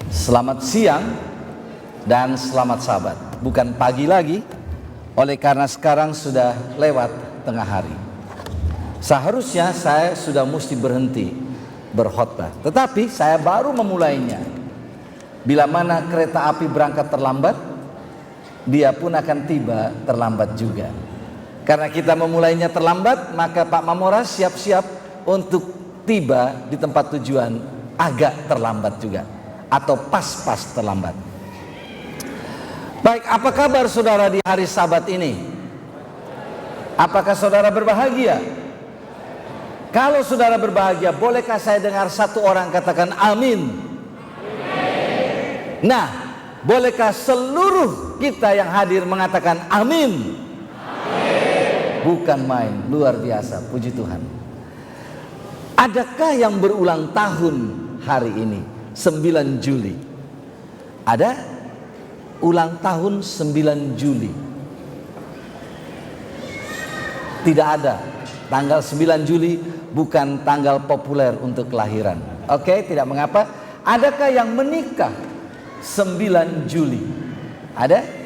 Selamat siang dan selamat sahabat. Bukan pagi lagi, oleh karena sekarang sudah lewat tengah hari. Seharusnya saya sudah mesti berhenti berkhotbah, tetapi saya baru memulainya. Bila mana kereta api berangkat terlambat, dia pun akan tiba terlambat juga. Karena kita memulainya terlambat, maka Pak Mamora siap-siap untuk tiba di tempat tujuan agak terlambat juga, atau pas-pas terlambat. Baik, apa kabar saudara di hari Sabat ini? Apakah saudara berbahagia? Kalau saudara berbahagia, bolehkah saya dengar satu orang katakan amin? Nah, bolehkah seluruh kita yang hadir mengatakan amin? Bukan main, luar biasa, puji Tuhan. Adakah yang berulang tahun hari ini? 9 Juli. Ada ulang tahun 9 Juli? Tidak ada. Tanggal 9 Juli bukan tanggal populer untuk kelahiran. Oke, tidak mengapa. Adakah yang menikah 9 Juli? Ada?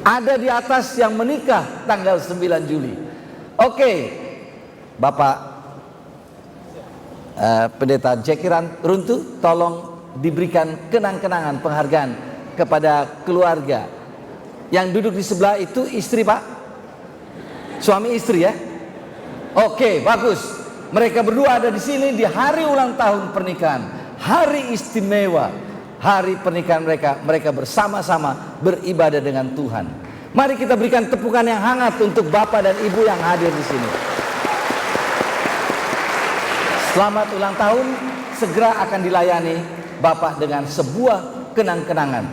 Ada di atas yang menikah tanggal 9 Juli. Oke, Bapak Pendeta Jekiran Runtuh, tolong diberikan kenang-kenangan penghargaan kepada keluarga. Yang duduk di sebelah itu istri Pak? Suami istri ya? Oke, bagus. Mereka berdua ada di sini di hari ulang tahun pernikahan. Hari istimewa. Hari pernikahan mereka bersama-sama beribadah dengan Tuhan. Mari kita berikan tepukan yang hangat untuk Bapak dan Ibu yang hadir di sini. Selamat ulang tahun. Segera akan dilayani Bapak dengan sebuah kenang-kenangan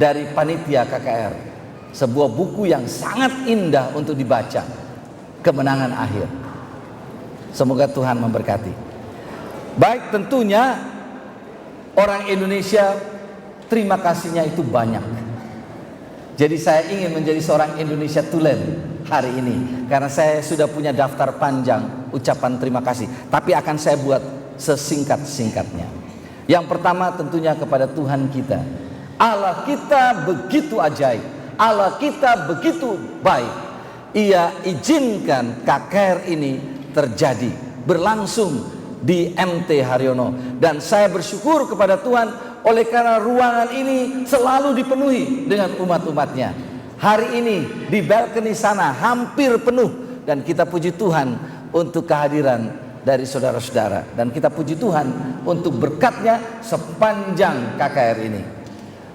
dari panitia KKR. Sebuah buku yang sangat indah untuk dibaca. Kemenangan akhir. Semoga Tuhan memberkati. Baik, tentunya orang Indonesia terima kasihnya itu banyak. Jadi saya ingin menjadi seorang Indonesia tulen hari ini, karena saya sudah punya daftar panjang ucapan terima kasih. Tapi akan saya buat sesingkat-singkatnya. Yang pertama tentunya kepada Tuhan kita. Allah kita begitu ajaib. Allah kita begitu baik. Ia izinkan KKR ini terjadi, berlangsung di MT Haryono, dan saya bersyukur kepada Tuhan oleh karena ruangan ini selalu dipenuhi dengan umat-umatnya. Hari ini di balkoni sana hampir penuh, dan kita puji Tuhan untuk kehadiran dari saudara-saudara, dan kita puji Tuhan untuk berkatnya sepanjang KKR ini.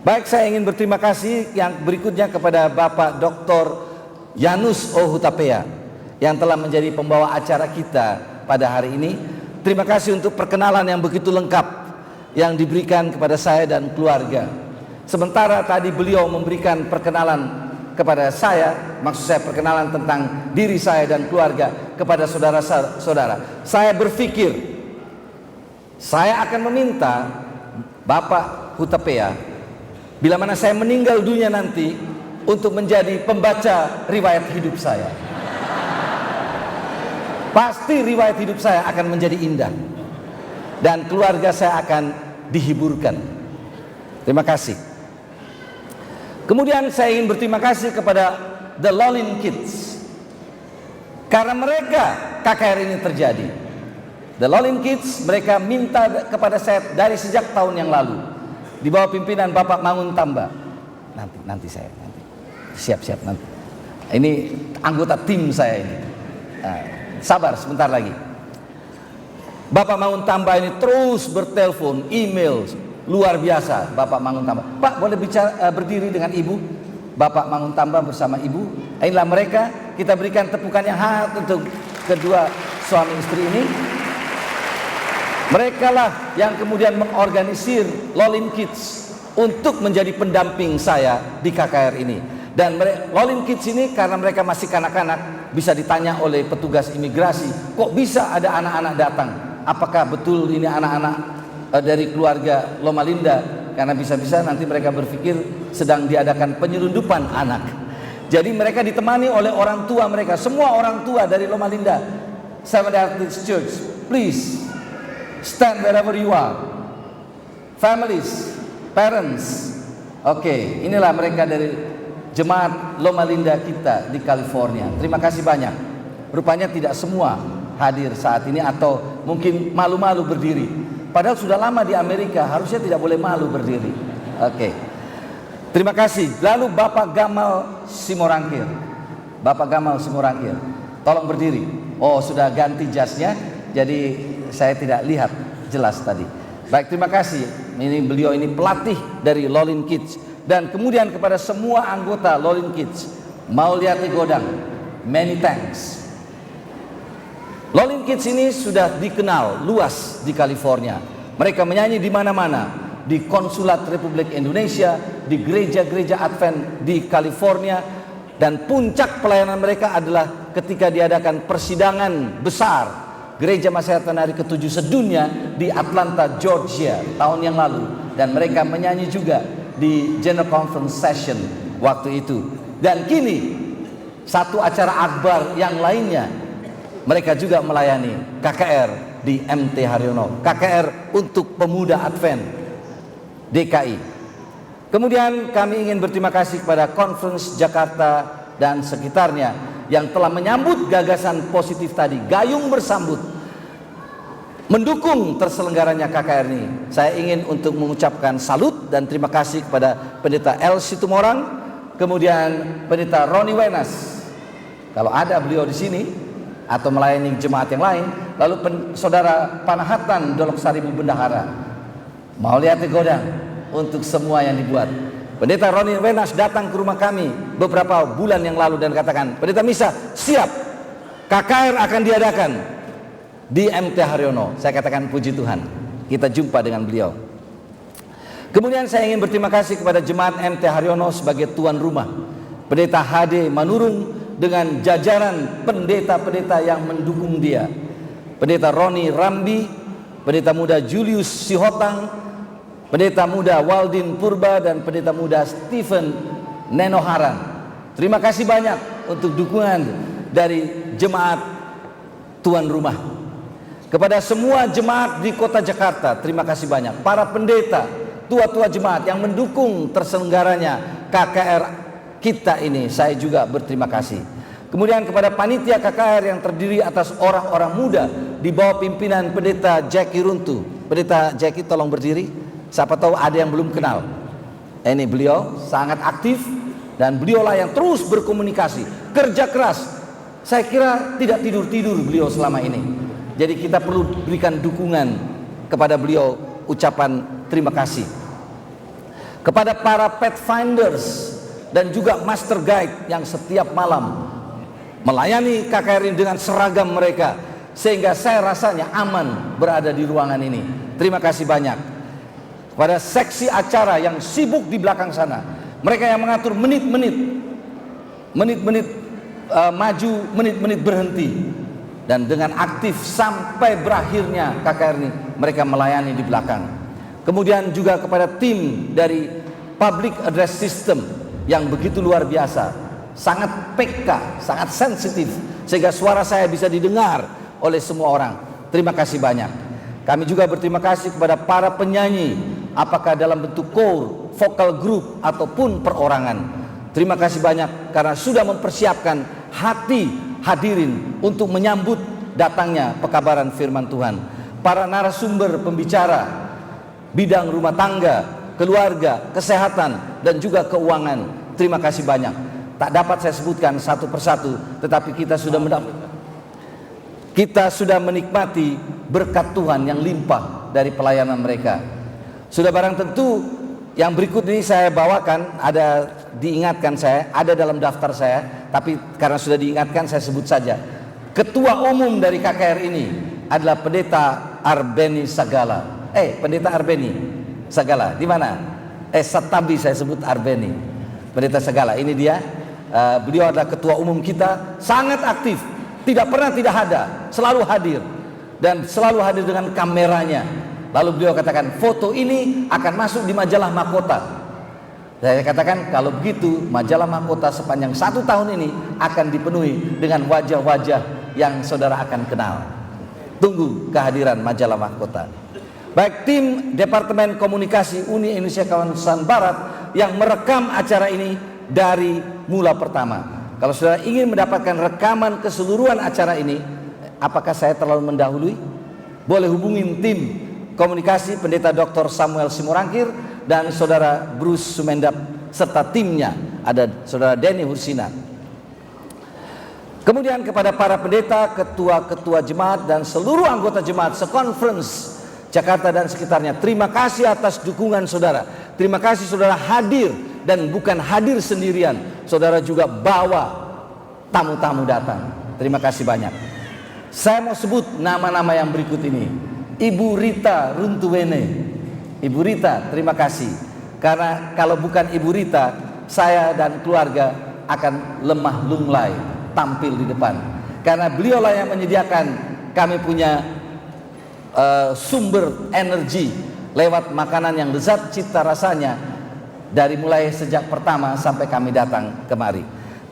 Baik, saya ingin berterima kasih yang berikutnya kepada Bapak Dr. Yanus Ohutapea yang telah menjadi pembawa acara kita pada hari ini. Terima kasih untuk perkenalan yang begitu lengkap yang diberikan kepada saya dan keluarga. Sementara tadi beliau memberikan perkenalan kepada saya, maksud saya perkenalan tentang diri saya dan keluarga kepada saudara-saudara. Saya berpikir saya akan meminta Bapak Hutapea, bila mana saya meninggal dunia nanti, untuk menjadi pembaca riwayat hidup saya. Pasti riwayat hidup saya akan menjadi indah, dan keluarga saya akan dihiburkan. Terima kasih. Kemudian saya ingin berterima kasih kepada The Lolin Kids. Karena mereka KKR ini terjadi. The Lolin Kids, mereka minta kepada saya dari sejak tahun yang lalu, di bawah pimpinan Bapak Mangun Tamba. Nanti saya siap-siap nanti. Ini anggota tim saya ini. Sabar sebentar lagi. Bapak Mangun Tamba ini terus bertelepon, email, luar biasa. Bapak Mangun Tamba, Pak boleh berdiri dengan Ibu? Bapak Mangun Tamba bersama Ibu. Inilah mereka. Kita berikan tepukan yang hangat untuk kedua suami istri ini. Mereka lah yang kemudian mengorganisir Lolin Kids untuk menjadi pendamping saya di KKR ini. Dan Lolin Kids ini karena mereka masih kanak-kanak, bisa ditanya oleh petugas imigrasi, kok bisa ada anak-anak datang? Apakah betul ini anak-anak dari keluarga Loma Linda? Karena bisa-bisa nanti mereka berpikir sedang diadakan penyelundupan anak. Jadi mereka ditemani oleh orang tua mereka, semua orang tua dari Loma Linda Seventh Adventist Church, please stand wherever you are. Families, parents. Oke, inilah mereka dari jemaat Loma Linda kita di California. Terima kasih banyak. Rupanya tidak semua hadir saat ini atau mungkin malu-malu berdiri. Padahal sudah lama di Amerika, harusnya tidak boleh malu berdiri. Oke. Terima kasih. Lalu Bapak Gamal Simorangkir. Bapak Gamal Simorangkir, tolong berdiri. Oh, sudah ganti jasnya, jadi saya tidak lihat jelas tadi. Baik, terima kasih. Beliau ini pelatih dari Lolin Kids. Dan kemudian kepada semua anggota Lolin Kids, Mauliati Godang, many thanks. Lolin Kids ini sudah dikenal luas di California. Mereka menyanyi di mana-mana, di konsulat Republik Indonesia, di gereja-gereja Advent di California, dan puncak pelayanan mereka adalah ketika diadakan persidangan besar Gereja Masyarakat Hari ke-7 sedunia di Atlanta, Georgia tahun yang lalu, dan mereka menyanyi juga di General Conference Session waktu itu. Dan kini satu acara akbar yang lainnya, mereka juga melayani KKR di MT Haryono, KKR untuk Pemuda Advent DKI. Kemudian kami ingin berterima kasih kepada Conference Jakarta dan sekitarnya yang telah menyambut gagasan positif tadi, gayung bersambut, mendukung terselenggaranya KKR ini. Saya ingin untuk mengucapkan salut dan terima kasih kepada Pendeta El Situmorang, kemudian Pendeta Roni Wenas, kalau ada beliau di sini, atau melayani jemaat yang lain, lalu Saudara Panahatan Dolok Saribu Bendahara, Mauliati Godang, untuk semua yang dibuat. Pendeta Roni Wenas datang ke rumah kami beberapa bulan yang lalu dan katakan, Pendeta Misa siap, KKR akan diadakan di MT Haryono. Saya katakan puji Tuhan, kita jumpa dengan beliau. Kemudian saya ingin berterima kasih kepada jemaat MT Haryono sebagai tuan rumah, Pendeta HD Manurung dengan jajaran pendeta-pendeta yang mendukung dia, Pendeta Roni Rambi, Pendeta Muda Julius Sihotang, Pendeta Muda Waldin Purba, dan Pendeta Muda Stephen Nenoharan. Terima kasih banyak untuk dukungan dari jemaat tuan rumah. Kepada semua jemaat di kota Jakarta, terima kasih banyak. Para pendeta, tua-tua jemaat yang mendukung terselenggaranya KKR kita ini, saya juga berterima kasih. Kemudian kepada panitia KKR yang terdiri atas orang-orang muda di bawah pimpinan Pendeta Jackie Runtu. Pendeta Jackie tolong berdiri. Siapa tahu ada yang belum kenal. Ini beliau sangat aktif dan beliaulah yang terus berkomunikasi, kerja keras. Saya kira tidak tidur-tidur beliau selama ini. Jadi kita perlu berikan dukungan kepada beliau, ucapan terima kasih. Kepada para Pathfinders dan juga Master Guide yang setiap malam melayani KKR ini dengan seragam mereka, sehingga saya rasanya aman berada di ruangan ini. Terima kasih banyak. Pada seksi acara yang sibuk di belakang sana, mereka yang mengatur menit-menit maju, menit-menit berhenti, dan dengan aktif sampai berakhirnya KKR ini mereka melayani di belakang. Kemudian juga kepada tim dari Public Address System yang begitu luar biasa, sangat peka, sangat sensitif, sehingga suara saya bisa didengar oleh semua orang. Terima kasih banyak. Kami juga berterima kasih kepada para penyanyi, apakah dalam bentuk core, vokal group, ataupun perorangan. Terima kasih banyak karena sudah mempersiapkan hati hadirin untuk menyambut datangnya pekabaran firman Tuhan. Para narasumber pembicara, bidang rumah tangga, keluarga, kesehatan, dan juga keuangan. Terima kasih banyak. Tak dapat saya sebutkan satu persatu, tetapi kita sudah menikmati berkat Tuhan yang limpah dari pelayanan mereka. Sudah barang tentu yang berikut ini saya bawakan, ada diingatkan saya, ada dalam daftar saya, tapi karena sudah diingatkan saya sebut saja. Ketua umum dari KKR ini adalah Pendeta Arbeni Sagala. Pendeta Arbeni Sagala, di mana? Satabi saya sebut Arbeni. Pendeta Sagala, ini dia. Beliau adalah ketua umum kita, sangat aktif, tidak pernah tidak ada, selalu hadir, dan selalu hadir dengan kameranya. Lalu beliau katakan, foto ini akan masuk di majalah Mahkota. Saya katakan, kalau begitu majalah Mahkota sepanjang 1 tahun ini akan dipenuhi dengan wajah-wajah yang saudara akan kenal. Tunggu kehadiran majalah Mahkota. Baik tim Departemen Komunikasi Uni Indonesia Kawasan Barat yang merekam acara ini dari mula pertama. Kalau saudara ingin mendapatkan rekaman keseluruhan acara ini, apakah saya terlalu mendahului? Boleh hubungin tim komunikasi Pendeta Dr. Samuel Simorangkir dan saudara Bruce Sumendap serta timnya, ada saudara Denny Hursina. Kemudian kepada para pendeta, ketua-ketua jemaat dan seluruh anggota jemaat se-conference Jakarta dan sekitarnya, terima kasih atas dukungan saudara. Terima kasih saudara hadir, dan bukan hadir sendirian, saudara juga bawa tamu-tamu datang. Terima kasih banyak. Saya mau sebut nama-nama yang berikut ini. Ibu Rita Runtuwene. Ibu Rita, terima kasih. Karena kalau bukan Ibu Rita, saya dan keluarga akan lemah lunglai tampil di depan. Karena beliaulah yang menyediakan kami punya sumber energi lewat makanan yang lezat cita rasanya dari mulai sejak pertama sampai kami datang kemari.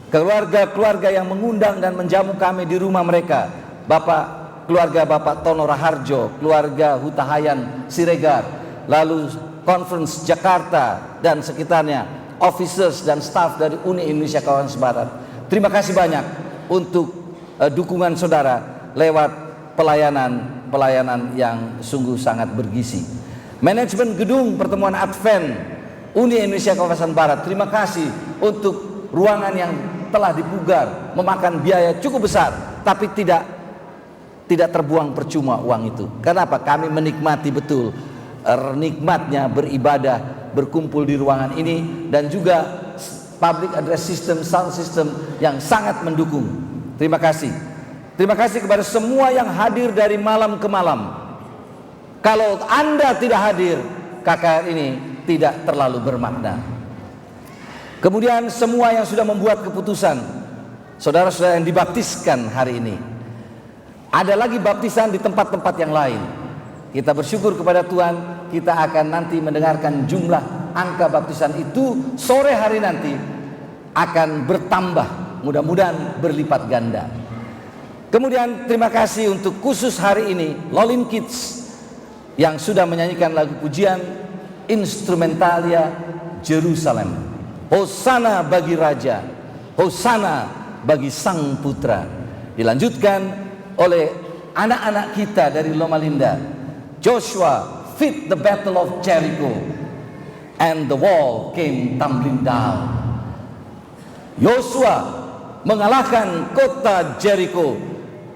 Keluarga-keluarga yang mengundang dan menjamu kami di rumah mereka, keluarga Bapak Tono Raharjo, keluarga Hutahayan Siregar, lalu Conference Jakarta dan sekitarnya, officers dan staff dari Uni Indonesia Kawasan Barat. Terima kasih banyak untuk dukungan saudara lewat pelayanan yang sungguh sangat bergizi. Manajemen gedung pertemuan Advent Uni Indonesia Kawasan Barat, terima kasih untuk ruangan yang telah dipugar, memakan biaya cukup besar, tapi tidak terbuang percuma uang itu. Kenapa? Kami menikmati betul nikmatnya beribadah, berkumpul di ruangan ini, dan juga public address system, sound system yang sangat mendukung. Terima kasih. Terima kasih kepada semua yang hadir dari malam ke malam. Kalau Anda tidak hadir, KKR ini tidak terlalu bermakna. Kemudian semua yang sudah membuat keputusan, saudara-saudara yang dibaptiskan hari ini. Ada lagi baptisan di tempat-tempat yang lain. Kita bersyukur kepada Tuhan, kita akan nanti mendengarkan jumlah angka baptisan itu sore hari nanti akan bertambah, mudah-mudahan berlipat ganda. Kemudian terima kasih untuk khusus hari ini Lolin Kids yang sudah menyanyikan lagu pujian Instrumentalia Jerusalem. Hosana bagi Raja, Hosana bagi Sang Putra. Dilanjutkan oleh anak-anak kita dari Loma Linda. Joshua fit the battle of Jericho and the wall came tumbling down. Yosua mengalahkan kota Jericho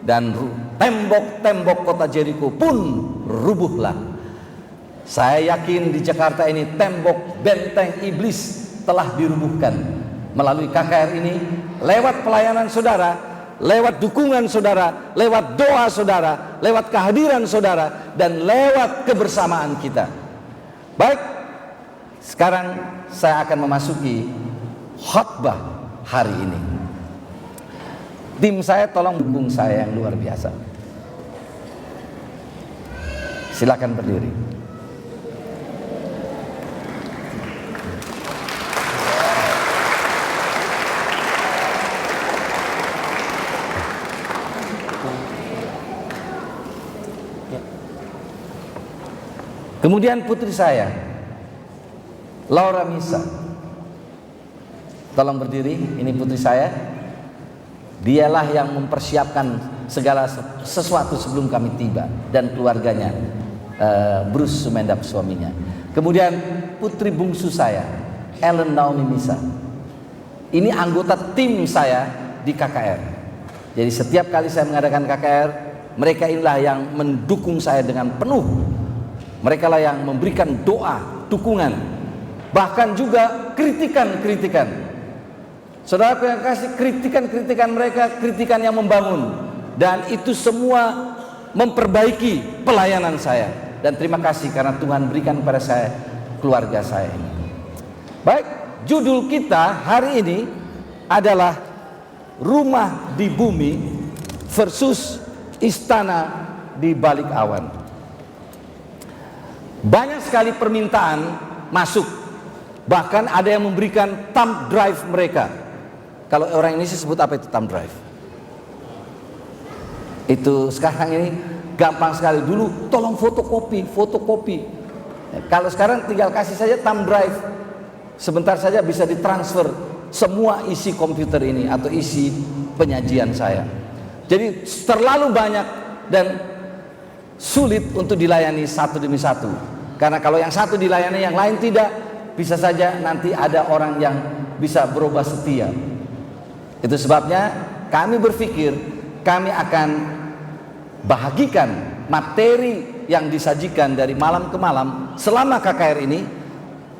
dan tembok-tembok kota Jericho pun rubuhlah. Saya yakin di Jakarta ini tembok benteng iblis telah dirubuhkan melalui KKR ini, lewat pelayanan saudara, lewat dukungan saudara, lewat doa saudara, lewat kehadiran saudara, dan lewat kebersamaan kita. Baik, sekarang saya akan memasuki khotbah hari ini. Tim saya tolong dukung saya yang luar biasa. Silakan berdiri. Kemudian putri saya, Laura Misa, tolong berdiri. Ini putri saya. Dialah yang mempersiapkan segala sesuatu sebelum kami tiba, dan keluarganya, Bruce Sumendap suaminya. Kemudian putri bungsu saya, Ellen Naomi Misa. Ini anggota tim saya di KKR. Jadi setiap kali saya mengadakan KKR, mereka inilah yang mendukung saya dengan penuh. Mereka lah yang memberikan doa, dukungan, bahkan juga kritikan-kritikan. Saudara yang kasih kritikan-kritikan mereka, kritikan yang membangun, dan itu semua memperbaiki pelayanan saya. Dan terima kasih karena Tuhan berikan kepada saya keluarga saya ini. Baik, judul kita hari ini adalah Rumah di Bumi versus Istana di Balik Awan. Banyak sekali permintaan masuk, bahkan ada yang memberikan thumb drive mereka. Kalau orang Indonesia sebut apa itu thumb drive? Itu sekarang ini gampang sekali. Dulu tolong fotokopi. Kalau sekarang tinggal kasih saja thumb drive, sebentar saja bisa ditransfer semua isi komputer ini atau isi penyajian saya. Jadi terlalu banyak dan sulit untuk dilayani satu demi satu. Karena kalau yang satu dilayani, yang lain tidak, bisa saja nanti ada orang yang bisa berubah setia. Itu sebabnya kami berpikir kami akan bahagikan materi yang disajikan dari malam ke malam selama KKR ini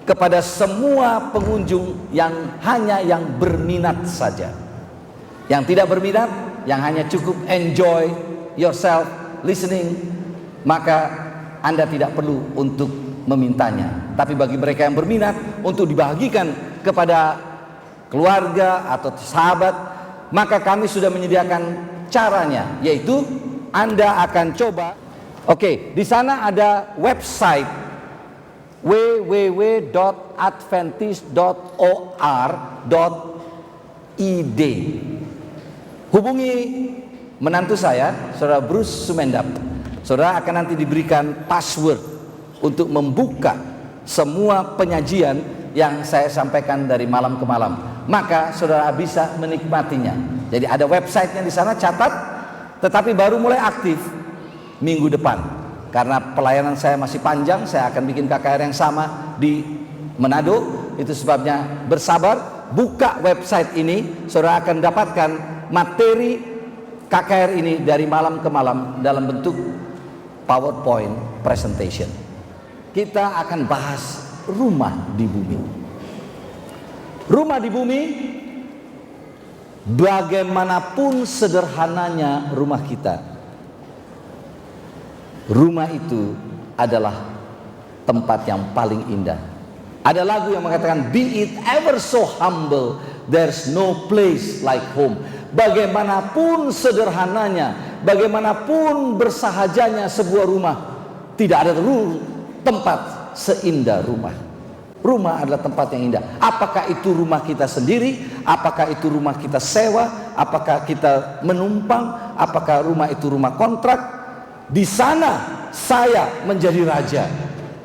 kepada semua pengunjung yang hanya yang berminat saja. Yang tidak berminat, yang hanya cukup enjoy yourself listening, maka Anda tidak perlu untuk memintanya. Tapi bagi mereka yang berminat untuk dibagikan kepada keluarga atau sahabat, maka kami sudah menyediakan caranya, yaitu Anda akan coba. Oke, di sana ada website www.adventist.or.id. Hubungi menantu saya, Saudara Bruce Sumendap. Saudara akan nanti diberikan password untuk membuka semua penyajian yang saya sampaikan dari malam ke malam. Maka saudara bisa menikmatinya. Jadi ada websitenya di sana, catat. Tetapi baru mulai aktif minggu depan. Karena pelayanan saya masih panjang, saya akan bikin KKR yang sama di Manado. Itu sebabnya bersabar, buka website ini, saudara akan dapatkan materi KKR ini dari malam ke malam dalam bentuk PowerPoint presentation. Kita akan bahas rumah di bumi. Rumah di bumi, bagaimanapun sederhananya rumah kita, rumah itu adalah tempat yang paling indah. Ada lagu yang mengatakan, be it ever so humble, there's no place like home. Bagaimanapun sederhananya, bagaimanapun bersahajanya sebuah rumah, tidak ada tempat seindah rumah. Rumah adalah tempat yang indah. Apakah itu rumah kita sendiri? Apakah itu rumah kita sewa? Apakah kita menumpang? Apakah rumah itu rumah kontrak? Di sana saya menjadi raja,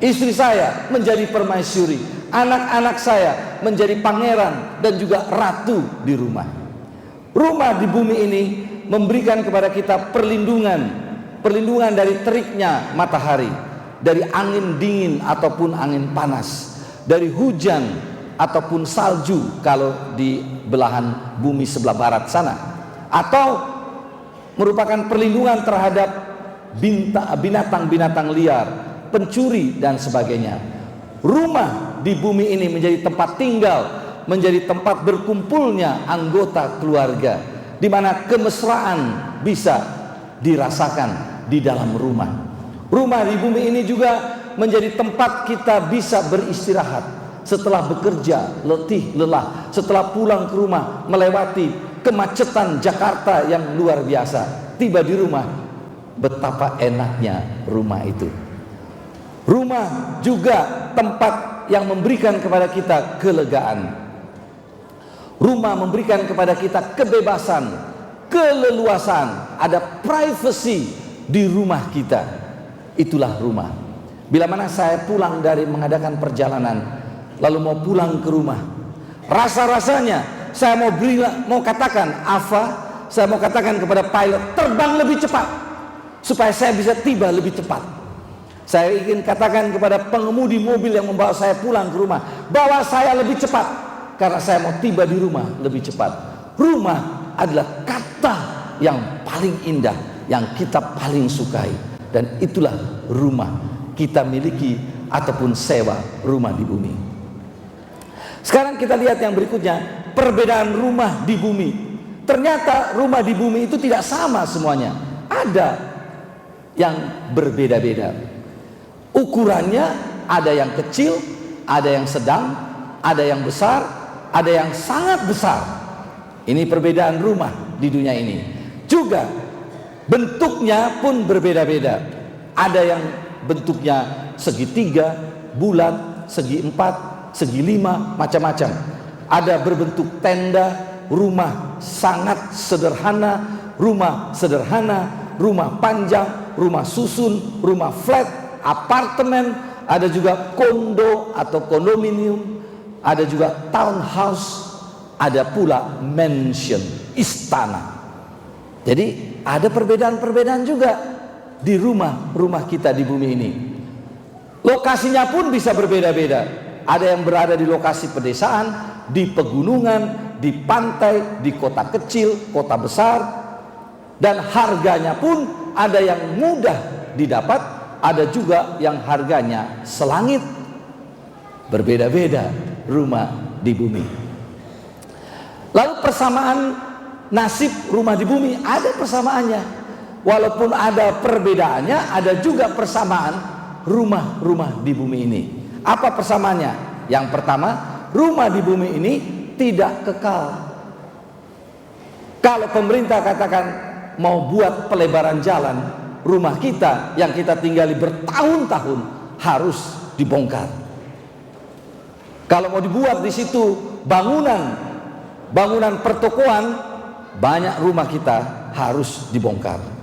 istri saya menjadi permaisuri, anak-anak saya menjadi pangeran dan juga ratu di rumah. Rumah di bumi ini memberikan kepada kita perlindungan dari teriknya matahari, dari angin dingin ataupun angin panas, dari hujan ataupun salju kalau di belahan bumi sebelah barat sana, atau merupakan perlindungan terhadap binatang-binatang liar, pencuri dan sebagainya. Rumah di bumi ini menjadi tempat tinggal, menjadi tempat berkumpulnya anggota keluarga, di mana kemesraan bisa dirasakan di dalam rumah. Rumah di bumi ini juga menjadi tempat kita bisa beristirahat setelah bekerja letih lelah, setelah pulang ke rumah melewati kemacetan Jakarta yang luar biasa. Tiba di rumah, betapa enaknya rumah itu. Rumah juga tempat yang memberikan kepada kita kelegaan. Rumah memberikan kepada kita kebebasan, keleluasan, ada privacy di rumah kita. Itulah rumah. Bila mana saya pulang dari mengadakan perjalanan, lalu mau pulang ke rumah, rasa-rasanya saya mau katakan, saya mau katakan kepada pilot, terbang lebih cepat supaya saya bisa tiba lebih cepat. Saya ingin katakan kepada pengemudi mobil yang membawa saya pulang ke rumah, bawa saya lebih cepat karena saya mau tiba di rumah lebih cepat. Rumah adalah kata yang paling indah, yang kita paling sukai, dan itulah rumah kita miliki ataupun sewa rumah di bumi. Sekarang kita lihat yang berikutnya, perbedaan rumah di bumi. Ternyata rumah di bumi itu tidak sama semuanya. Ada yang berbeda-beda. Ukurannya ada yang kecil, ada yang sedang, ada yang besar, ada yang sangat besar. Ini perbedaan rumah di dunia ini. Juga bentuknya pun berbeda-beda. Ada yang bentuknya segitiga, bulat, segi empat, segi lima, macam-macam. Ada berbentuk tenda, rumah sangat sederhana, rumah sederhana, rumah panjang, rumah susun, rumah flat, apartemen, ada juga kondo atau kondominium, ada juga townhouse, ada pula mansion, istana. Jadi ada perbedaan-perbedaan juga di rumah-rumah kita di bumi ini. Lokasinya pun bisa berbeda-beda. Ada yang berada di lokasi pedesaan, di pegunungan, di pantai, di kota kecil, kota besar. Dan harganya pun ada yang mudah didapat, ada juga yang harganya selangit. Berbeda-beda rumah di bumi. Lalu persamaan nasib rumah di bumi, ada persamaannya. Walaupun ada perbedaannya, ada juga persamaan rumah-rumah di bumi ini. Apa persamaannya? Yang pertama, rumah di bumi ini tidak kekal. Kalau pemerintah katakan mau buat pelebaran jalan, rumah kita yang kita tinggali bertahun-tahun harus dibongkar. Kalau mau dibuat di situ bangunan pertokoan, banyak rumah kita harus dibongkar.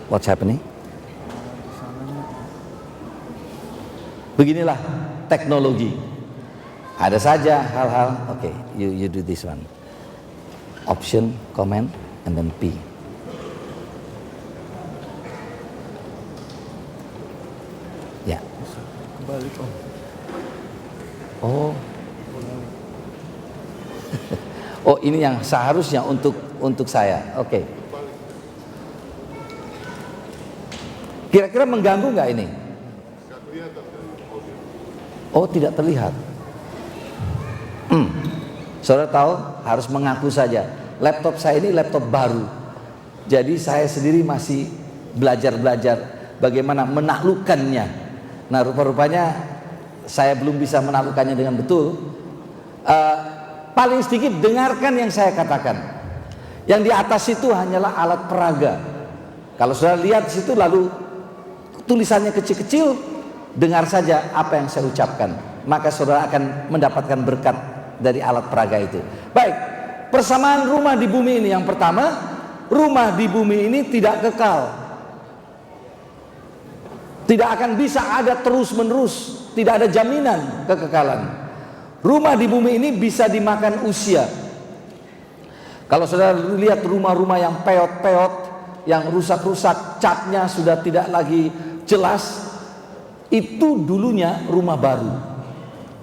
What's happening? Beginilah teknologi. Ada saja hal-hal. Oke, you do this one. Option, comment, and then P. Ya. Kebalik Om. Oh. Oh, ini yang seharusnya untuk saya. Oke. Kira-kira mengganggu nggak ini? Oh, tidak terlihat. Saudara tahu, harus mengaku saja. Laptop saya ini laptop baru. Jadi saya sendiri masih belajar bagaimana menaklukkannya. Nah, rupa-rupanya saya belum bisa menaklukkannya dengan betul. Paling sedikit dengarkan yang saya katakan. Yang di atas itu hanyalah alat peraga. Kalau saudara lihat di situ lalu tulisannya kecil-kecil, dengar saja apa yang saya ucapkan, maka saudara akan mendapatkan berkat dari alat peraga itu. Baik, persamaan rumah di bumi ini. Yang pertama, rumah di bumi ini tidak kekal, tidak akan bisa ada terus-menerus, tidak ada jaminan kekekalan. Rumah di bumi ini bisa dimakan usia. Kalau saudara lihat rumah-rumah yang peot-peot, yang rusak-rusak, catnya sudah tidak lagi jelas, itu dulunya rumah baru,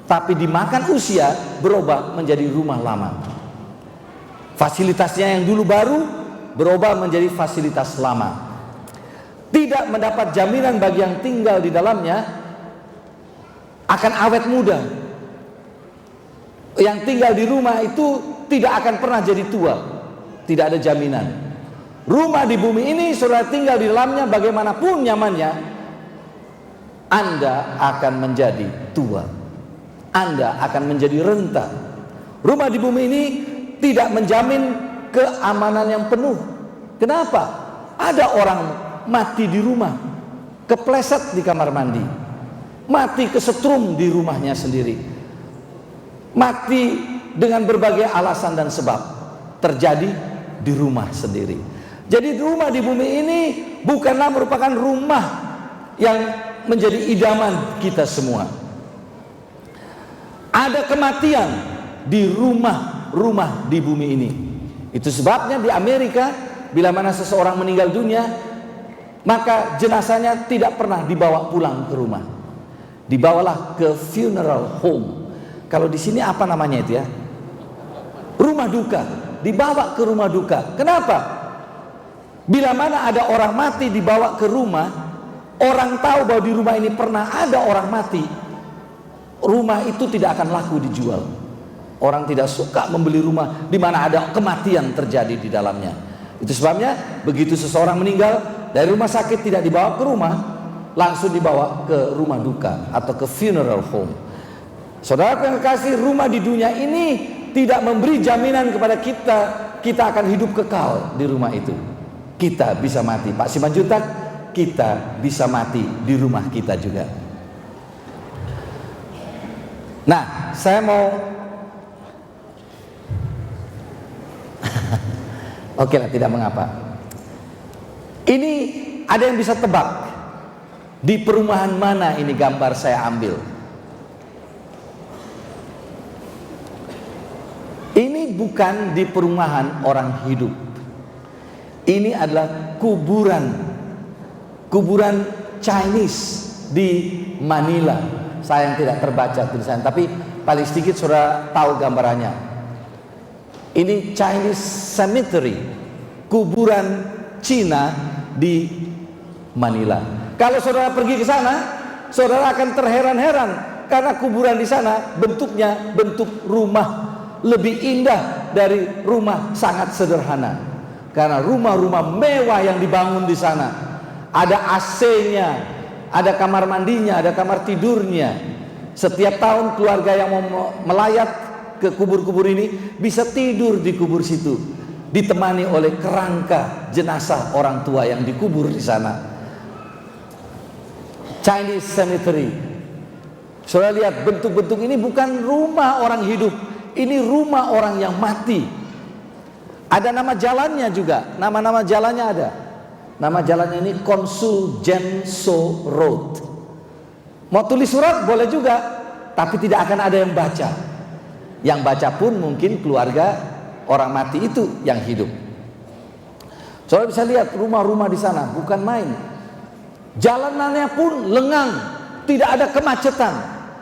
tapi dimakan usia berubah menjadi rumah lama. Fasilitasnya yang dulu baru berubah menjadi fasilitas lama. Tidak mendapat jaminan bagi yang tinggal di dalamnya akan awet muda. Yang tinggal di rumah itu tidak akan pernah jadi tua. Tidak ada jaminan. Rumah di bumi ini saudara tinggal di dalamnya bagaimanapun nyamannya, Anda akan menjadi tua. Anda akan menjadi renta. Rumah di bumi ini tidak menjamin keamanan yang penuh. Kenapa? Ada orang mati di rumah, kepleset di kamar mandi, mati kesetrum di rumahnya sendiri, mati dengan berbagai alasan dan sebab terjadi di rumah sendiri. Jadi rumah di bumi ini bukanlah merupakan rumah yang menjadi idaman kita semua. Ada kematian di rumah-rumah di bumi ini. Itu sebabnya di Amerika bila mana seseorang meninggal dunia, maka jenazahnya tidak pernah dibawa pulang ke rumah. Dibawalah ke funeral home. Kalau di sini apa namanya itu ya? Rumah duka. Dibawa ke rumah duka. Kenapa? Bila mana ada orang mati dibawa ke rumah, orang tahu bahwa di rumah ini pernah ada orang mati, rumah itu tidak akan laku dijual. Orang tidak suka membeli rumah di mana ada kematian terjadi di dalamnya. Itu sebabnya begitu seseorang meninggal, dari rumah sakit tidak dibawa ke rumah, langsung dibawa ke rumah duka atau ke funeral home. Saudara yang kasih, rumah di dunia ini tidak memberi jaminan kepada kita akan hidup kekal di rumah itu. Kita bisa mati. Pak Simanjuntak, kita bisa mati di rumah kita juga. Nah, saya mau Oke lah, tidak mengapa. Ini ada yang bisa tebak di perumahan mana ini gambar saya ambil. Ini bukan di perumahan orang hidup. Ini adalah kuburan Chinese di Manila. Sayang tidak terbaca tulisan, tapi paling sedikit saudara tahu gambarannya. Ini Chinese cemetery, kuburan Cina di Manila. Kalau saudara pergi ke sana, saudara akan terheran-heran karena kuburan di sana bentuknya bentuk rumah, lebih indah dari rumah sangat sederhana. Karena rumah-rumah mewah yang dibangun di sana, ada AC-nya, ada kamar mandinya, ada kamar tidurnya. Setiap tahun keluarga yang mau melayat ke kubur-kubur ini bisa tidur di kubur situ, ditemani oleh kerangka jenazah orang tua yang dikubur di sana. Chinese cemetery. Saudara lihat bentuk-bentuk ini bukan rumah orang hidup, ini rumah orang yang mati. Ada nama jalannya juga, nama-nama jalannya ada. Nama jalannya ini Konsul Jenso Road. Mau tulis surat boleh juga, tapi tidak akan ada yang baca. Yang baca pun mungkin keluarga orang mati itu yang hidup. Saudara bisa lihat rumah-rumah di sana bukan main. Jalanannya pun lengang, tidak ada kemacetan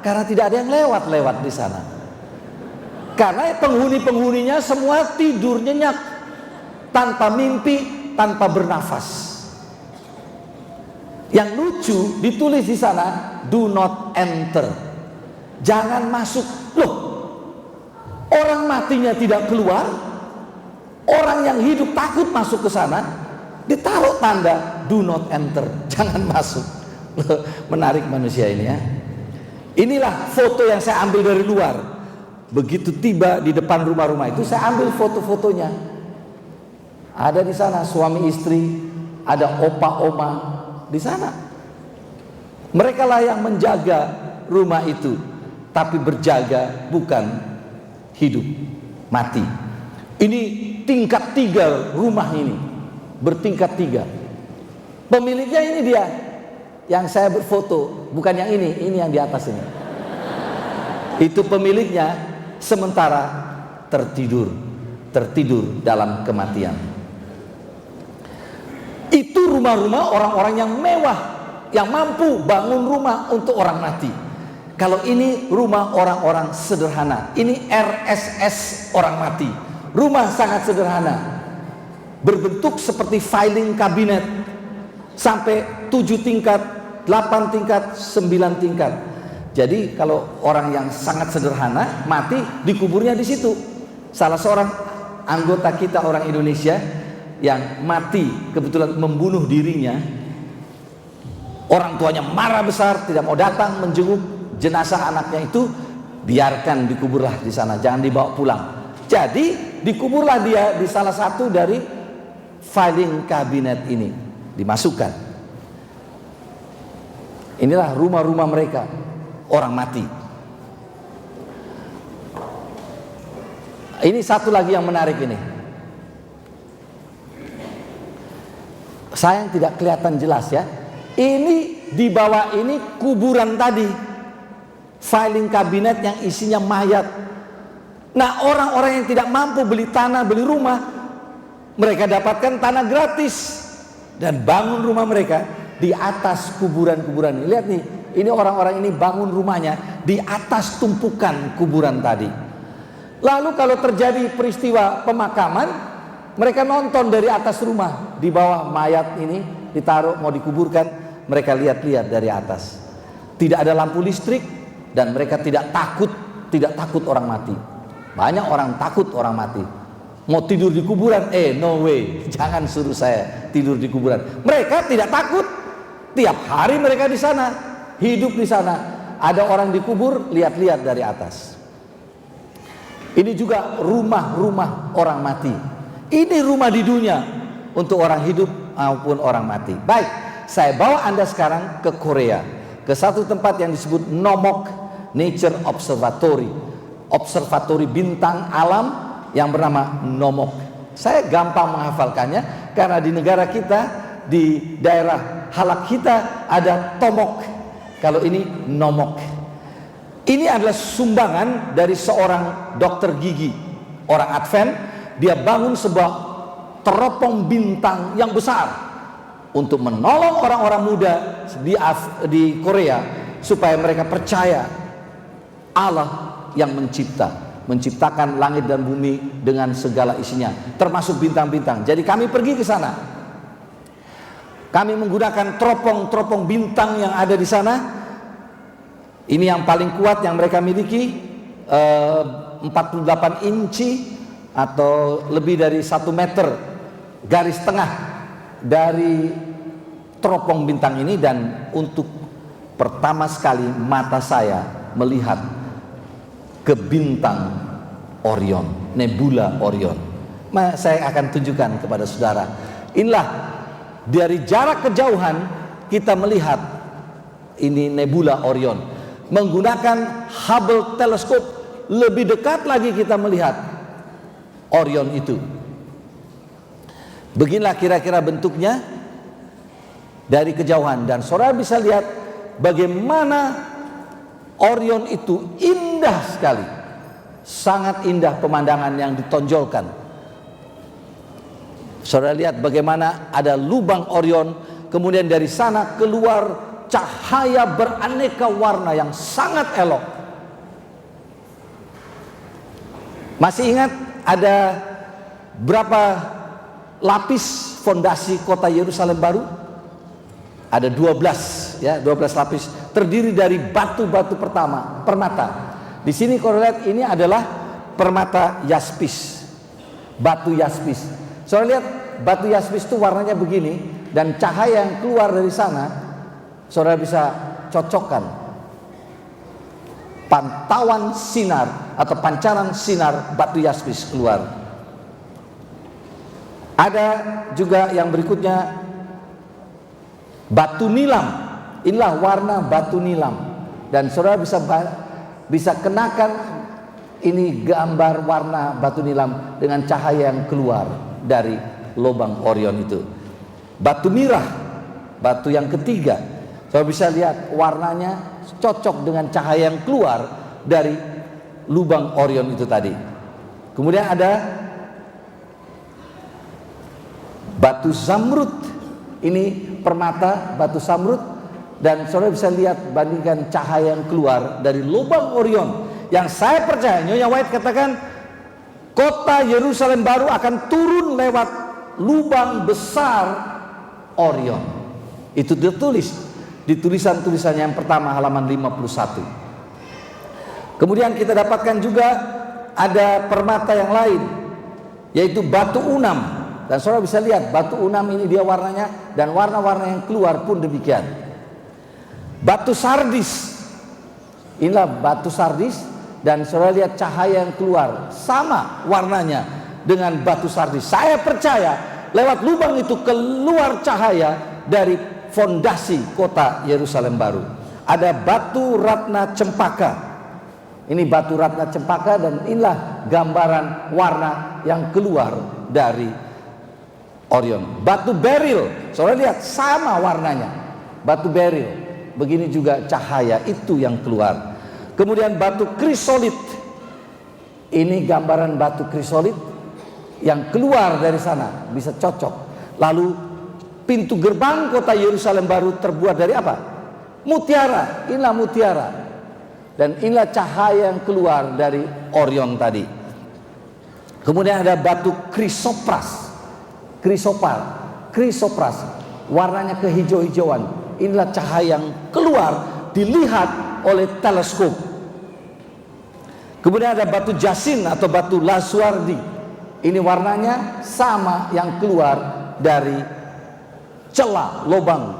karena tidak ada yang lewat-lewat di sana. Karena penghuni-penghuninya semua tidur nyenyak, tanpa mimpi, tanpa bernafas. Yang lucu ditulis di sana, do not enter, jangan masuk. Loh, orang matinya tidak keluar, orang yang hidup takut masuk ke sana, ditaruh tanda do not enter, jangan masuk. Loh, menarik manusia ini ya. Inilah foto yang saya ambil dari luar. Begitu tiba di depan rumah-rumah itu, saya ambil foto-fotonya. Ada di sana suami istri, ada opa-oma di sana. Mereka lah yang menjaga rumah itu, tapi berjaga bukan hidup, mati. Ini tingkat 3 rumah ini, bertingkat 3. Pemiliknya ini dia, yang saya berfoto, bukan yang ini yang di atas ini. Itu pemiliknya. Sementara tertidur dalam kematian. Itu rumah-rumah orang-orang yang mewah, yang mampu bangun rumah untuk orang mati. Kalau ini rumah orang-orang sederhana, ini RSS orang mati. Rumah sangat sederhana, berbentuk seperti filing kabinet, sampai 7 tingkat, 8 tingkat, 9 tingkat. Jadi kalau orang yang sangat sederhana mati, dikuburnya di situ. Salah seorang anggota kita orang Indonesia yang mati kebetulan membunuh dirinya, orang tuanya marah besar, tidak mau datang menjenguk jenazah anaknya itu, biarkan dikuburlah di sana, jangan dibawa pulang. Jadi dikuburlah dia di salah satu dari filing kabinet ini, dimasukkan. Inilah rumah-rumah mereka, orang mati. Ini satu lagi yang menarik ini. Sayang tidak kelihatan jelas ya. Ini di bawah ini kuburan tadi, filing kabinet yang isinya mayat. Nah, orang-orang yang tidak mampu beli tanah, beli rumah, mereka dapatkan tanah gratis dan bangun rumah mereka di atas kuburan-kuburan ini. Lihat nih, ini orang-orang ini bangun rumahnya di atas tumpukan kuburan tadi. Lalu kalau terjadi peristiwa pemakaman, mereka nonton dari atas rumah, di bawah mayat ini ditaruh mau dikuburkan, mereka lihat-lihat dari atas. Tidak ada lampu listrik dan mereka tidak takut orang mati. Banyak orang takut orang mati. Mau tidur di kuburan, no way, jangan suruh saya tidur di kuburan. Mereka tidak takut. Tiap hari mereka di sana, hidup di sana. Ada orang dikubur, lihat-lihat dari atas. Ini juga rumah-rumah orang mati. Ini rumah di dunia untuk orang hidup maupun orang mati. Baik, saya bawa Anda sekarang ke Korea, ke satu tempat yang disebut Nomok Nature Observatory, observatori bintang alam yang bernama Nomok Saya gampang menghafalkannya karena di negara kita, di daerah halak kita ada tomok, kalau ini nomok. Ini adalah sumbangan dari seorang dokter gigi, orang Advent. Dia bangun sebuah teropong bintang yang besar untuk menolong orang-orang muda di Korea supaya mereka percaya Allah yang menciptakan langit dan bumi dengan segala isinya, termasuk bintang-bintang. Jadi kami pergi ke sana. Kami menggunakan teropong bintang yang ada di sana. Ini yang paling kuat yang mereka miliki, 48 inci atau lebih dari 1 meter garis tengah dari teropong bintang ini. Dan untuk pertama sekali mata saya melihat ke bintang Orion, nebula Orion. Saya akan tunjukkan kepada saudara. Inilah dari jarak kejauhan kita melihat ini nebula Orion. Menggunakan Hubble teleskop lebih dekat lagi kita melihat Orion itu. Beginilah kira-kira bentuknya dari kejauhan, dan saudara bisa lihat bagaimana Orion itu indah sekali. Sangat indah pemandangan yang ditonjolkan. Saudara lihat bagaimana ada lubang Orion, kemudian dari sana keluar cahaya beraneka warna yang sangat elok. Masih ingat ada berapa lapis fondasi kota Yerusalem baru? Ada 12 ya, 12 lapis, terdiri dari batu-batu permata. Di sini kalau lihat ini adalah permata yaspis, batu yaspis. Saudara lihat batu yaspis itu warnanya begini, dan cahaya yang keluar dari sana saudara bisa cocokkan pantauan sinar atau pancaran sinar batu yaspis keluar. Ada juga yang berikutnya batu nilam. Inilah warna batu nilam, dan saudara bisa kenakan ini gambar warna batu nilam dengan cahaya yang keluar dari lubang Orion itu. Batu mirah, batu yang ketiga. Saudara bisa lihat warnanya cocok dengan cahaya yang keluar dari lubang Orion itu tadi. Kemudian ada batu zamrud. Ini permata batu zamrud, dan saudara bisa lihat bandingkan cahaya yang keluar dari lubang Orion. Yang saya percaya, Nyonya White katakan kota Yerusalem baru akan turun lewat lubang besar Orion. Itu ditulis di tulisan-tulisannya yang pertama, halaman 51. Kemudian kita dapatkan juga ada permata yang lain, yaitu batu unam. Dan saudara bisa lihat batu unam ini dia warnanya, dan warna-warna yang keluar pun demikian. Batu sardis, inilah batu sardis, dan saudara lihat cahaya yang keluar sama warnanya dengan batu sardis. Saya percaya lewat lubang itu keluar cahaya dari fondasi kota Yerusalem baru. Ada batu ratna cempaka. Ini batu ratna cempaka, dan inilah gambaran warna yang keluar dari Orion. Batu beril, saudara lihat sama warnanya. Batu beril, begini juga cahaya itu yang keluar. Kemudian batu krisolit. Ini gambaran batu krisolit yang keluar dari sana, bisa cocok. Lalu pintu gerbang kota Yerusalem baru terbuat dari apa? Mutiara. Inilah mutiara. Dan inilah cahaya yang keluar dari Orion tadi. Kemudian ada batu krisopras. Krisopras. Warnanya kehijau-hijauan. Inilah cahaya yang keluar dilihat oleh teleskop. Kemudian ada batu jasin atau batu laswardi. Ini warnanya sama yang keluar dari celah lubang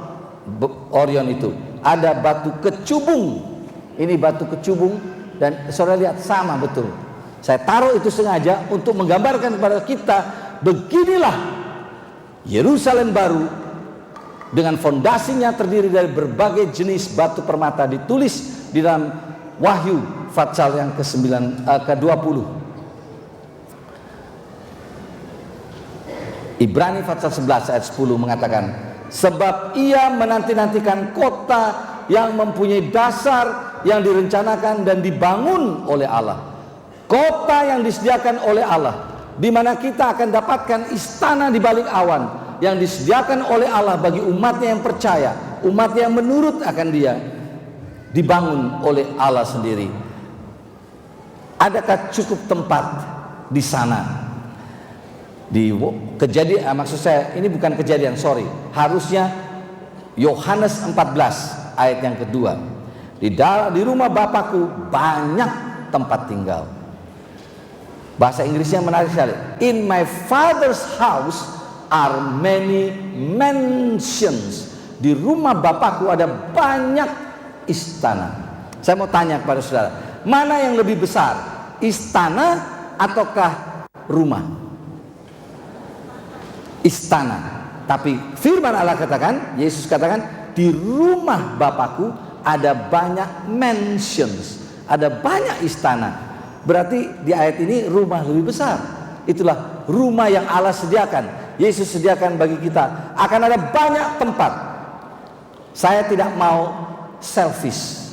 Orion itu. Ada batu kecubung. Ini batu kecubung, dan saudara lihat sama betul. Saya taruh itu sengaja untuk menggambarkan kepada kita, beginilah Yerusalem baru dengan fondasinya terdiri dari berbagai jenis batu permata. Ditulis di dalam Wahyu pasal yang ke-20. Ibrani pasal 11 ayat 10 mengatakan, sebab ia menanti-nantikan kota yang mempunyai dasar yang direncanakan dan dibangun oleh Allah. Kota yang disediakan oleh Allah, di mana kita akan dapatkan istana di balik awan yang disediakan oleh Allah bagi umatnya yang percaya, umatnya yang menurut akan Dia, dibangun oleh Allah sendiri. Adakah cukup tempat di sana? Di kejadian, maksud saya ini bukan kejadian, harusnya Yohanes 14 ayat yang kedua, di rumah Bapakku banyak tempat tinggal. Bahasa Inggrisnya menarik sekali. In my father's house are many mansions. Di rumah Bapakku ada banyak istana. Saya mau tanya kepada saudara, mana yang lebih besar, istana ataukah rumah? Istana. Tapi firman Allah katakan, Yesus katakan, di rumah Bapakku ada banyak mansions, ada banyak istana. Berarti di ayat ini rumah lebih besar. Itulah rumah yang Allah sediakan, Yesus sediakan bagi kita. Akan ada banyak tempat. Saya tidak mau selfish,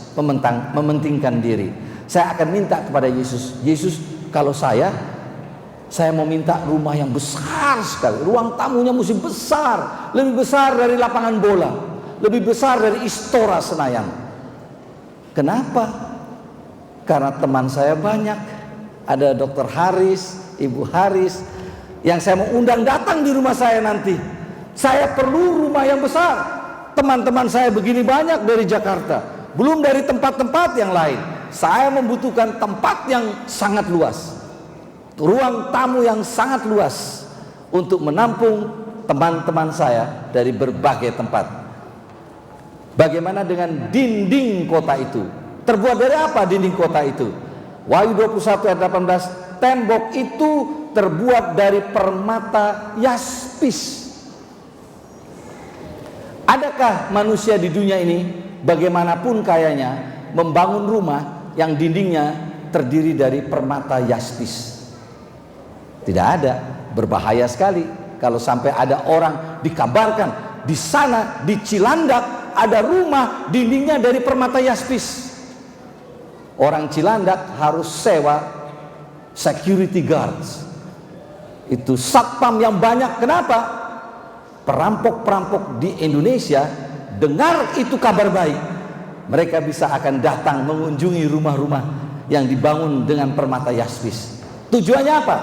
mementingkan diri. Saya akan minta kepada Yesus, Yesus, kalau saya mau minta rumah yang besar sekali. Ruang tamunya mesti besar, lebih besar dari lapangan bola, lebih besar dari Istora Senayan. Kenapa? Karena teman saya banyak. Ada Dr. Haris, Ibu Haris, yang saya mau undang datang di rumah saya nanti. Saya perlu rumah yang besar. Teman-teman saya begini banyak dari Jakarta, belum dari tempat-tempat yang lain. Saya membutuhkan tempat yang sangat luas, ruang tamu yang sangat luas untuk menampung teman-teman saya dari berbagai tempat. Bagaimana dengan dinding kota itu? Terbuat dari apa dinding kota itu? Wahyu 21 ayat 18, tembok itu terbuat dari permata yaspis. Adakah manusia di dunia ini, bagaimanapun kayanya, membangun rumah yang dindingnya terdiri dari permata yaspis? Tidak ada. Berbahaya sekali kalau sampai ada orang dikabarkan di sana di Cilandak ada rumah dindingnya dari permata yaspis. Orang Cilandak harus sewa security guards. Itu satpam yang banyak. Kenapa? Perampok-perampok di Indonesia dengar itu kabar baik, mereka bisa akan datang mengunjungi rumah-rumah yang dibangun dengan permata yaspis. Tujuannya apa?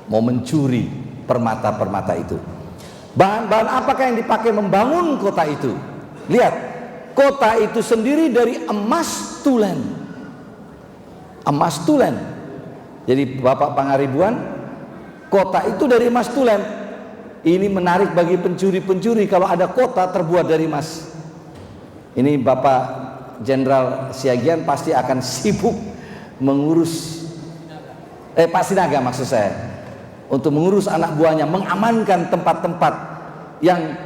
Mau mencuri permata-permata itu. Bahan-bahan apakah yang dipakai membangun kota itu? Lihat, kota itu sendiri dari emas tulen. Emas tulen. Jadi Bapak Pangaribuan, kota itu dari emas tulen. Ini menarik bagi pencuri-pencuri kalau ada kota terbuat dari emas. Ini Bapak Jenderal Siagian pasti akan sibuk mengurus Pak Sinaga maksud saya, untuk mengurus anak buahnya, mengamankan tempat-tempat yang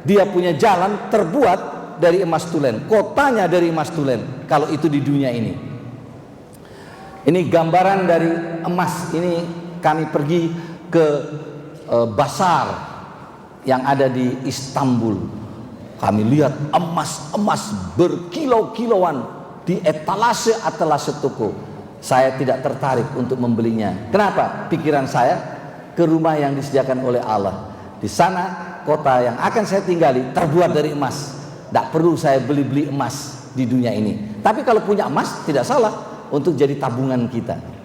dia punya jalan terbuat dari emas tulen, kotanya dari emas tulen. Kalau itu di dunia ini, ini gambaran dari emas. Ini kami pergi ke Basar yang ada di Istanbul. Kami lihat emas-emas berkilau-kilauan di etalase-etalase toko. Saya tidak tertarik untuk membelinya. Kenapa? Pikiran saya ke rumah yang disediakan oleh Allah. Di sana kota yang akan saya tinggali terbuat dari emas. Tidak perlu saya beli-beli emas di dunia ini. Tapi kalau punya emas tidak salah untuk jadi tabungan kita.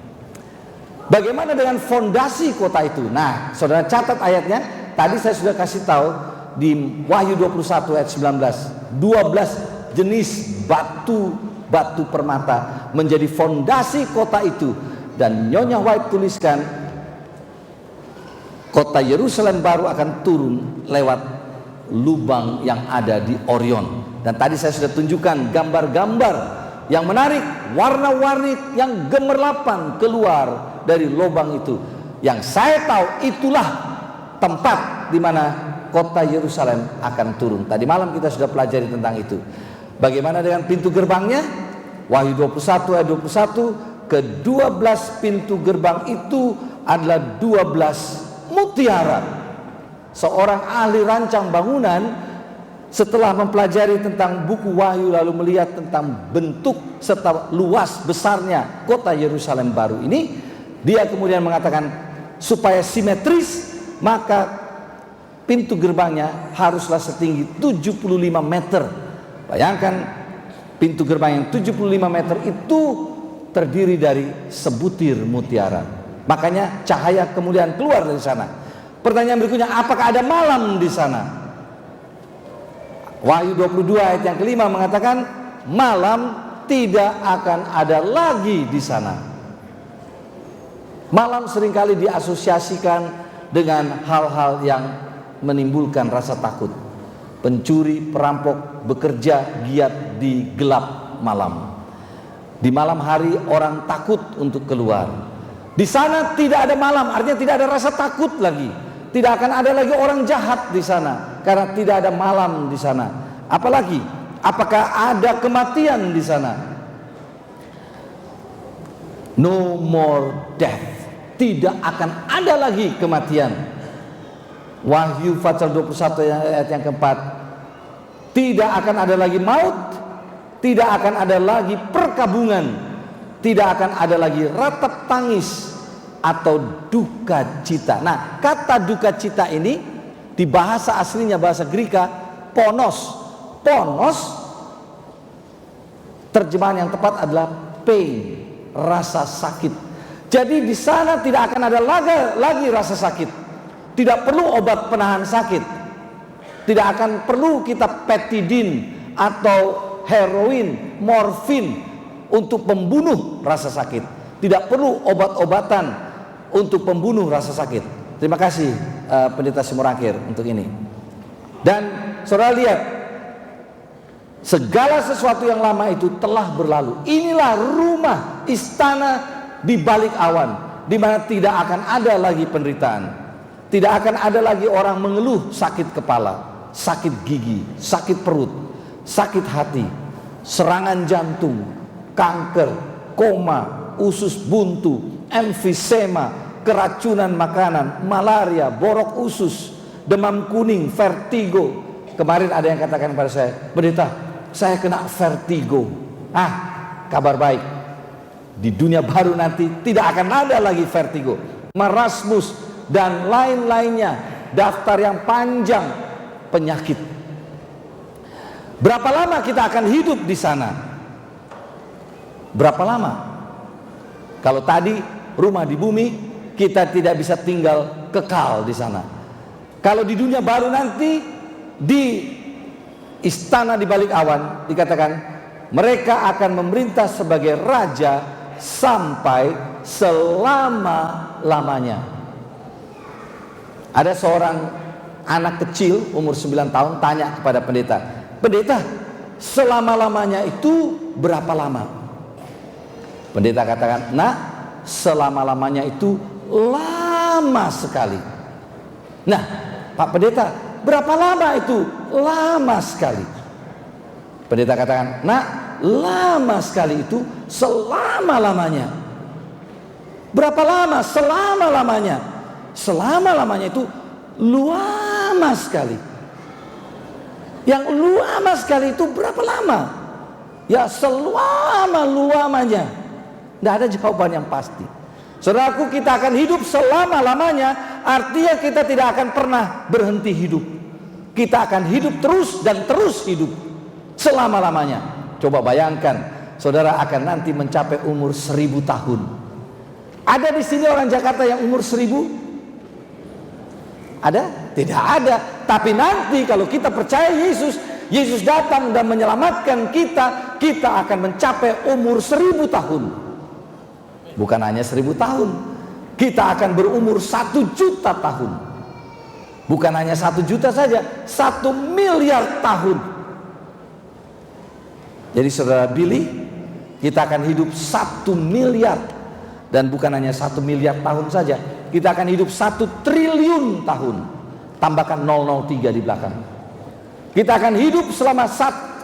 Bagaimana dengan fondasi kota itu? Nah, saudara catat ayatnya. Tadi saya sudah kasih tahu di Wahyu 21 ayat 19. 12 jenis batu permata menjadi fondasi kota itu. Dan Nyonya White tuliskan, kota Yerusalem baru akan turun lewat lubang yang ada di Orion. Dan tadi saya sudah tunjukkan gambar-gambar yang menarik, warna-warni yang gemerlapan keluar dari lubang itu. Yang saya tahu itulah tempat di mana kota Yerusalem akan turun. Tadi malam kita sudah pelajari tentang itu. Bagaimana dengan pintu gerbangnya? Wahyu 21 ayat 21, ke-12 pintu gerbang itu adalah 12 mutiara. seorang ahli rancang bangunan, setelah mempelajari tentang buku Wahyu lalu melihat tentang bentuk serta luas besarnya kota Yerusalem baru ini, dia kemudian mengatakan supaya simetris maka pintu gerbangnya haruslah setinggi 75 meter. Bayangkan pintu gerbang yang 75 meter itu terdiri dari sebutir mutiara. Makanya cahaya kemudian keluar dari sana. Pertanyaan berikutnya, apakah ada malam di sana? Wahyu 22 ayat yang kelima mengatakan malam tidak akan ada lagi di sana. Malam seringkali diasosiasikan dengan hal-hal yang menimbulkan rasa takut. Pencuri, perampok bekerja giat di gelap malam. Di malam hari orang takut untuk keluar. Di sana tidak ada malam, artinya tidak ada rasa takut lagi. Tidak akan ada lagi orang jahat di sana karena tidak ada malam di sana. Apalagi, apakah ada kematian di sana? No more death. Tidak akan ada lagi kematian. Wahyu pasal 21 ayat yang keempat. Tidak akan ada lagi maut, tidak akan ada lagi perkabungan, tidak akan ada lagi ratap tangis atau duka cita. Nah, kata duka cita ini di bahasa aslinya, bahasa Greka, ponos. Ponos terjemahan yang tepat adalah pain, rasa sakit. Jadi di sana tidak akan ada lagi rasa sakit. Tidak perlu obat penahan sakit. Tidak akan perlu kita petidin atau heroin, morfin untuk membunuh rasa sakit. Tidak perlu obat-obatan untuk membunuh rasa sakit. Terima kasih Pendeta Simorangkir untuk ini. Dan saudara lihat, segala sesuatu yang lama itu telah berlalu. Inilah rumah istana di balik awan, di mana tidak akan ada lagi penderitaan. Tidak akan ada lagi orang mengeluh sakit kepala, sakit gigi, sakit perut, sakit hati, serangan jantung, kanker, koma, usus buntu, emfisema, keracunan makanan, malaria, borok usus, demam kuning, vertigo. Kemarin ada yang katakan kepada saya, pendeta, saya kena vertigo. Kabar baik, di dunia baru nanti tidak akan ada lagi vertigo, marasmus dan lain-lainnya, daftar yang panjang penyakit. Berapa lama kita akan hidup di sana? Berapa lama? Kalau tadi rumah di bumi, kita tidak bisa tinggal kekal di sana. Kalau di dunia baru nanti, di istana di balik awan dikatakan mereka akan memerintah sebagai raja sampai selama-lamanya. Ada seorang anak kecil umur 9 tahun tanya kepada pendeta, pendeta, selama-lamanya itu berapa lama? Pendeta katakan, nah, selama-lamanya itu lama sekali. Nah, Pak Pendeta, berapa lama itu? Lama sekali. Pendeta katakan, nah, lama sekali itu selama-lamanya. Berapa lama? Selama-lamanya. Selama-lamanya itu lama sekali. Yang lama sekali itu berapa lama? Ya selama-lamanya. Tidak ada jawaban yang pasti. Saudaraku, kita akan hidup selama-lamanya, artinya kita tidak akan pernah berhenti hidup. Kita akan hidup terus dan terus hidup selama-lamanya. Coba bayangkan, saudara akan nanti mencapai umur 1000 tahun. Ada di sini orang Jakarta yang umur 1000? Ada? Tidak ada. Tapi nanti kalau kita percaya Yesus, Yesus datang dan menyelamatkan kita, kita akan mencapai umur 1000 tahun. Bukan hanya 1000 tahun, kita akan berumur 1 juta tahun. Bukan hanya 1 juta saja, 1 miliar tahun. Jadi saudara Billy, kita akan hidup 1 miliar. Dan bukan hanya 1 miliar tahun saja, kita akan hidup 1 triliun tahun. Tambahkan 003 di belakang. Kita akan hidup selama 1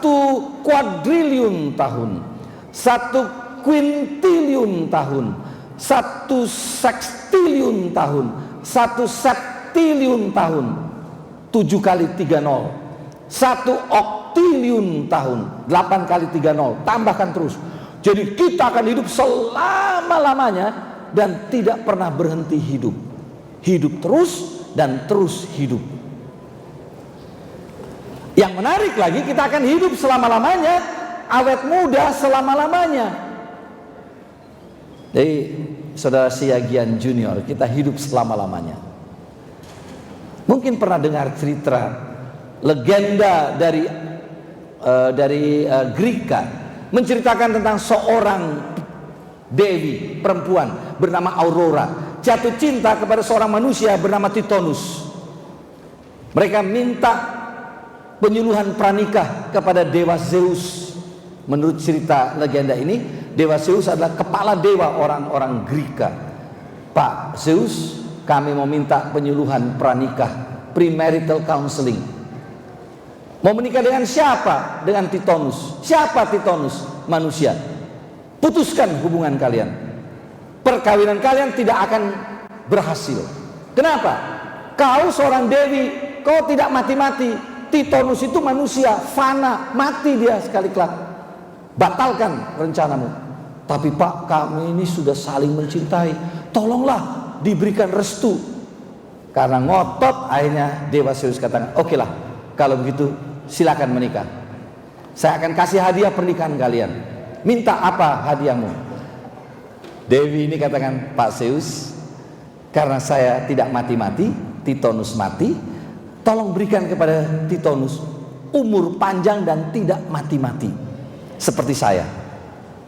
kuadriliun tahun, 1 kuintiliun tahun, 1 sekstiliun tahun, 1 septiliun tahun. 7 kali 30, 1 oktiliun tahun, 8 kali 30, tambahkan terus. Jadi kita akan hidup selama-lamanya dan tidak pernah berhenti hidup. Hidup terus dan terus hidup. Yang menarik lagi, kita akan hidup selama-lamanya, awet muda selama-lamanya. Jadi saudara Siagian Junior, kita hidup selama-lamanya. Mungkin pernah dengar cerita legenda dari Greka, menceritakan tentang seorang dewi perempuan bernama Aurora jatuh cinta kepada seorang manusia bernama Titonus. Mereka minta penyuluhan pranikah kepada dewa Zeus. Menurut cerita legenda ini, dewa Zeus adalah kepala dewa orang-orang Greka. Pak Zeus, kami mau minta penyuluhan pranikah, premarital counseling. Mau menikah dengan siapa? Dengan Titonus. Siapa Titonus? Manusia. Putuskan hubungan kalian. Perkawinan kalian tidak akan berhasil. Kenapa? Kau seorang dewi, kau tidak mati-mati. Titonus itu manusia, fana, mati dia sekali kelak. Batalkan rencanamu. Tapi Pak, kami ini sudah saling mencintai, tolonglah diberikan restu. Karena ngotot, akhirnya dewa Zeus katakan, oke lah, kalau begitu silakan menikah. Saya akan kasih hadiah pernikahan kalian. Minta apa hadiahmu? Dewi ini katakan, Pak Zeus, karena saya tidak mati-mati, Titonus mati, tolong berikan kepada Titonus umur panjang dan tidak mati-mati seperti saya.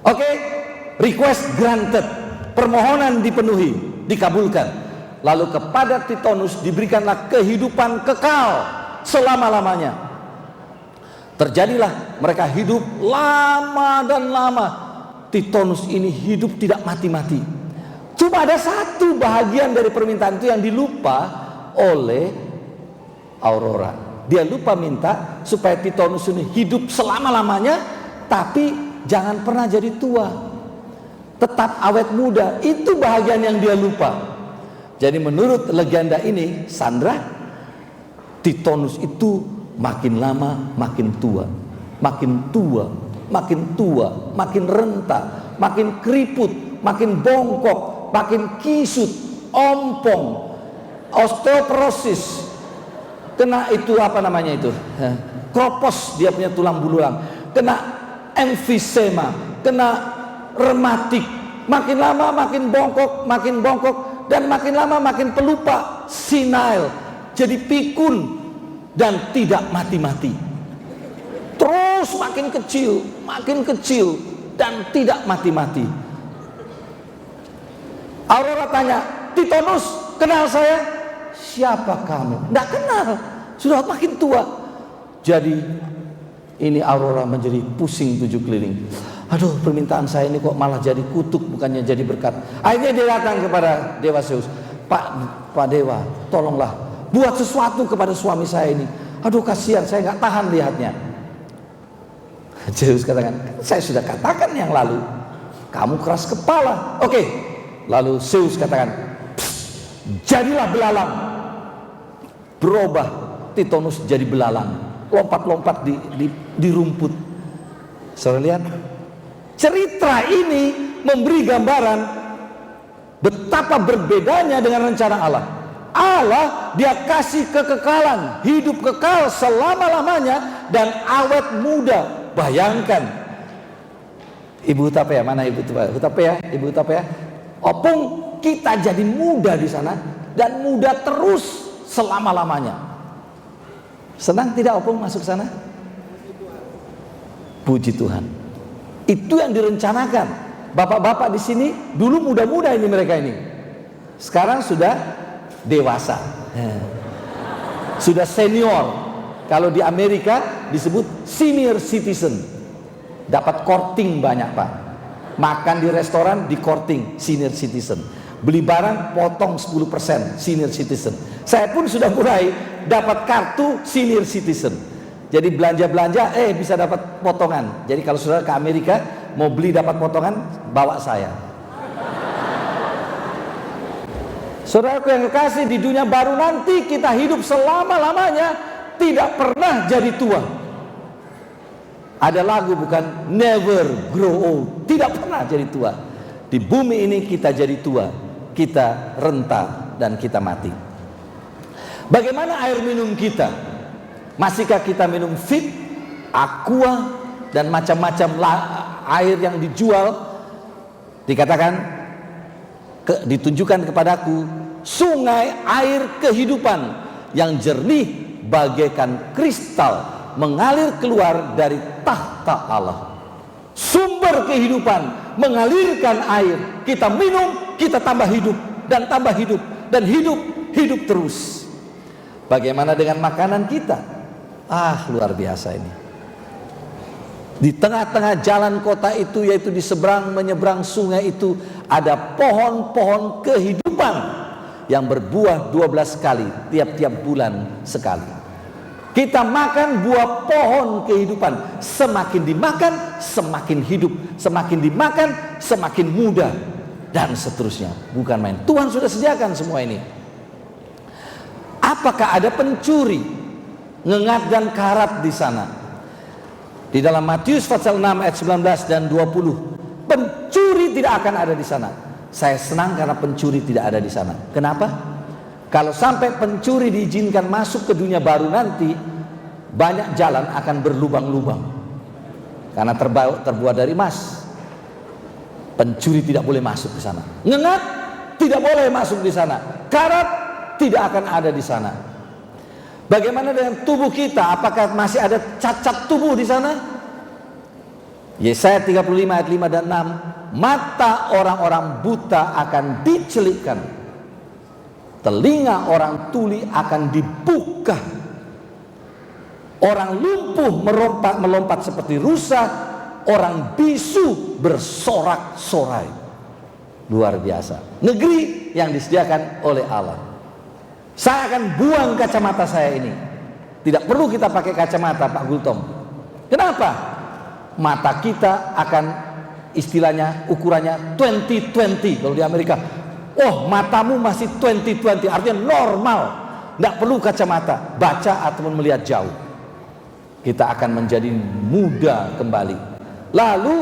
Oke, request granted, permohonan dipenuhi, dikabulkan. Lalu kepada Titonus diberikanlah kehidupan kekal selama-lamanya. Terjadilah mereka hidup lama dan lama. Titonus ini hidup tidak mati-mati. Cuma ada satu bahagian dari permintaan itu yang dilupa oleh Aurora. Dia lupa minta supaya Titonus ini hidup selama-lamanya, tapi jangan pernah jadi tua, tetap awet muda. Itu bahagian yang dia lupa. Jadi menurut legenda ini, Sandra, Titonus itu makin lama makin tua, makin tua, makin tua, makin renta, makin keriput, makin bongkok, makin kisut, ompong, osteoporosis, kena itu apa namanya itu, kropos, dia punya tulang belulang, kena emfisema, kena rematik, makin lama makin bongkok, dan makin lama makin pelupa, senile, jadi pikun dan tidak mati-mati. Terus makin kecil dan tidak mati-mati. Aurora tanya, Titonus, kenal saya? Siapa kamu? Tidak kenal, sudah makin tua. Jadi ini Aurora menjadi pusing 7 keliling. Aduh, permintaan saya ini kok malah jadi kutuk, bukannya jadi berkat. Akhirnya dia datang kepada Dewa Zeus. Pak Dewa, tolonglah buat sesuatu kepada suami saya ini. Aduh, kasihan, saya nggak tahan lihatnya. Zeus katakan, saya sudah katakan yang lalu, kamu keras kepala. Oke. Lalu Zeus katakan, jadilah belalang. Berubah Titonus jadi belalang, lompat-lompat di rumput. Saudara lihat, cerita ini memberi gambaran betapa berbedanya dengan rencana Allah. Allah, dia kasih kekekalan, hidup kekal selama-lamanya dan awet muda. Bayangkan, Ibu Hutapea, mana Ibu Hutapea? Ibu Hutapea, opung kita jadi muda di sana dan muda terus selama-lamanya. Senang tidak opung masuk sana? Puji Tuhan. Itu yang direncanakan. Bapak-bapak di sini dulu muda-muda ini, mereka ini. Sekarang sudah dewasa. Sudah senior. Kalau di Amerika disebut senior citizen. Dapat korting banyak, Pak. Makan di restoran di korting senior citizen. Beli barang potong 10% senior citizen. Saya pun sudah mulai dapat kartu senior citizen. Jadi belanja-belanja bisa dapat potongan. Jadi kalau saudara ke Amerika mau beli dapat potongan, bawa saya. Saudaraku yang kekasih, di dunia baru nanti kita hidup selama-lamanya, tidak pernah jadi tua. Ada lagu bukan, never grow old, tidak pernah jadi tua. Di bumi ini kita jadi tua, kita renta dan kita mati. Bagaimana air minum kita? Masihkah kita minum Fit, Aqua, dan macam-macam air yang dijual? Dikatakan, ditunjukkan kepadaku sungai air kehidupan yang jernih bagaikan kristal mengalir keluar dari tahta Allah. Sumber kehidupan mengalirkan air. Kita minum, kita tambah hidup dan tambah hidup dan hidup terus. Bagaimana dengan makanan kita? Luar biasa ini. Di tengah-tengah jalan kota itu, yaitu di seberang menyeberang sungai itu, ada pohon-pohon kehidupan yang berbuah 12 kali tiap-tiap bulan sekali. Kita makan buah pohon kehidupan. Semakin dimakan, semakin hidup. Semakin dimakan, semakin muda. Dan seterusnya. Bukan main. Tuhan sudah sediakan semua ini. Apakah ada pencuri, ngengat dan karat di sana? Di dalam Matius pasal 6 ayat 19 dan 20, pencuri tidak akan ada di sana. Saya senang karena pencuri tidak ada di sana. Kenapa? Kalau sampai pencuri diizinkan masuk ke dunia baru nanti, banyak jalan akan berlubang-lubang karena terbuat dari emas. Pencuri tidak boleh masuk ke sana. Ngengat tidak boleh masuk di sana. Karat tidak akan ada di sana. Bagaimana dengan tubuh kita? Apakah masih ada cacat tubuh di sana? Yesaya 35 ayat 5 dan 6. Mata orang-orang buta akan dicelikkan. Telinga orang tuli akan dibuka. Orang lumpuh melompat seperti rusa. Orang bisu bersorak-sorai. Luar biasa. Negeri yang disediakan oleh Allah. Saya akan buang kacamata saya ini. Tidak perlu kita pakai kacamata, Pak Gultom. Kenapa? Mata kita akan, istilahnya ukurannya 20/20 kalau di Amerika. Oh, matamu masih 20/20, artinya normal. Tidak perlu kacamata, baca ataupun melihat jauh. Kita akan menjadi muda kembali. Lalu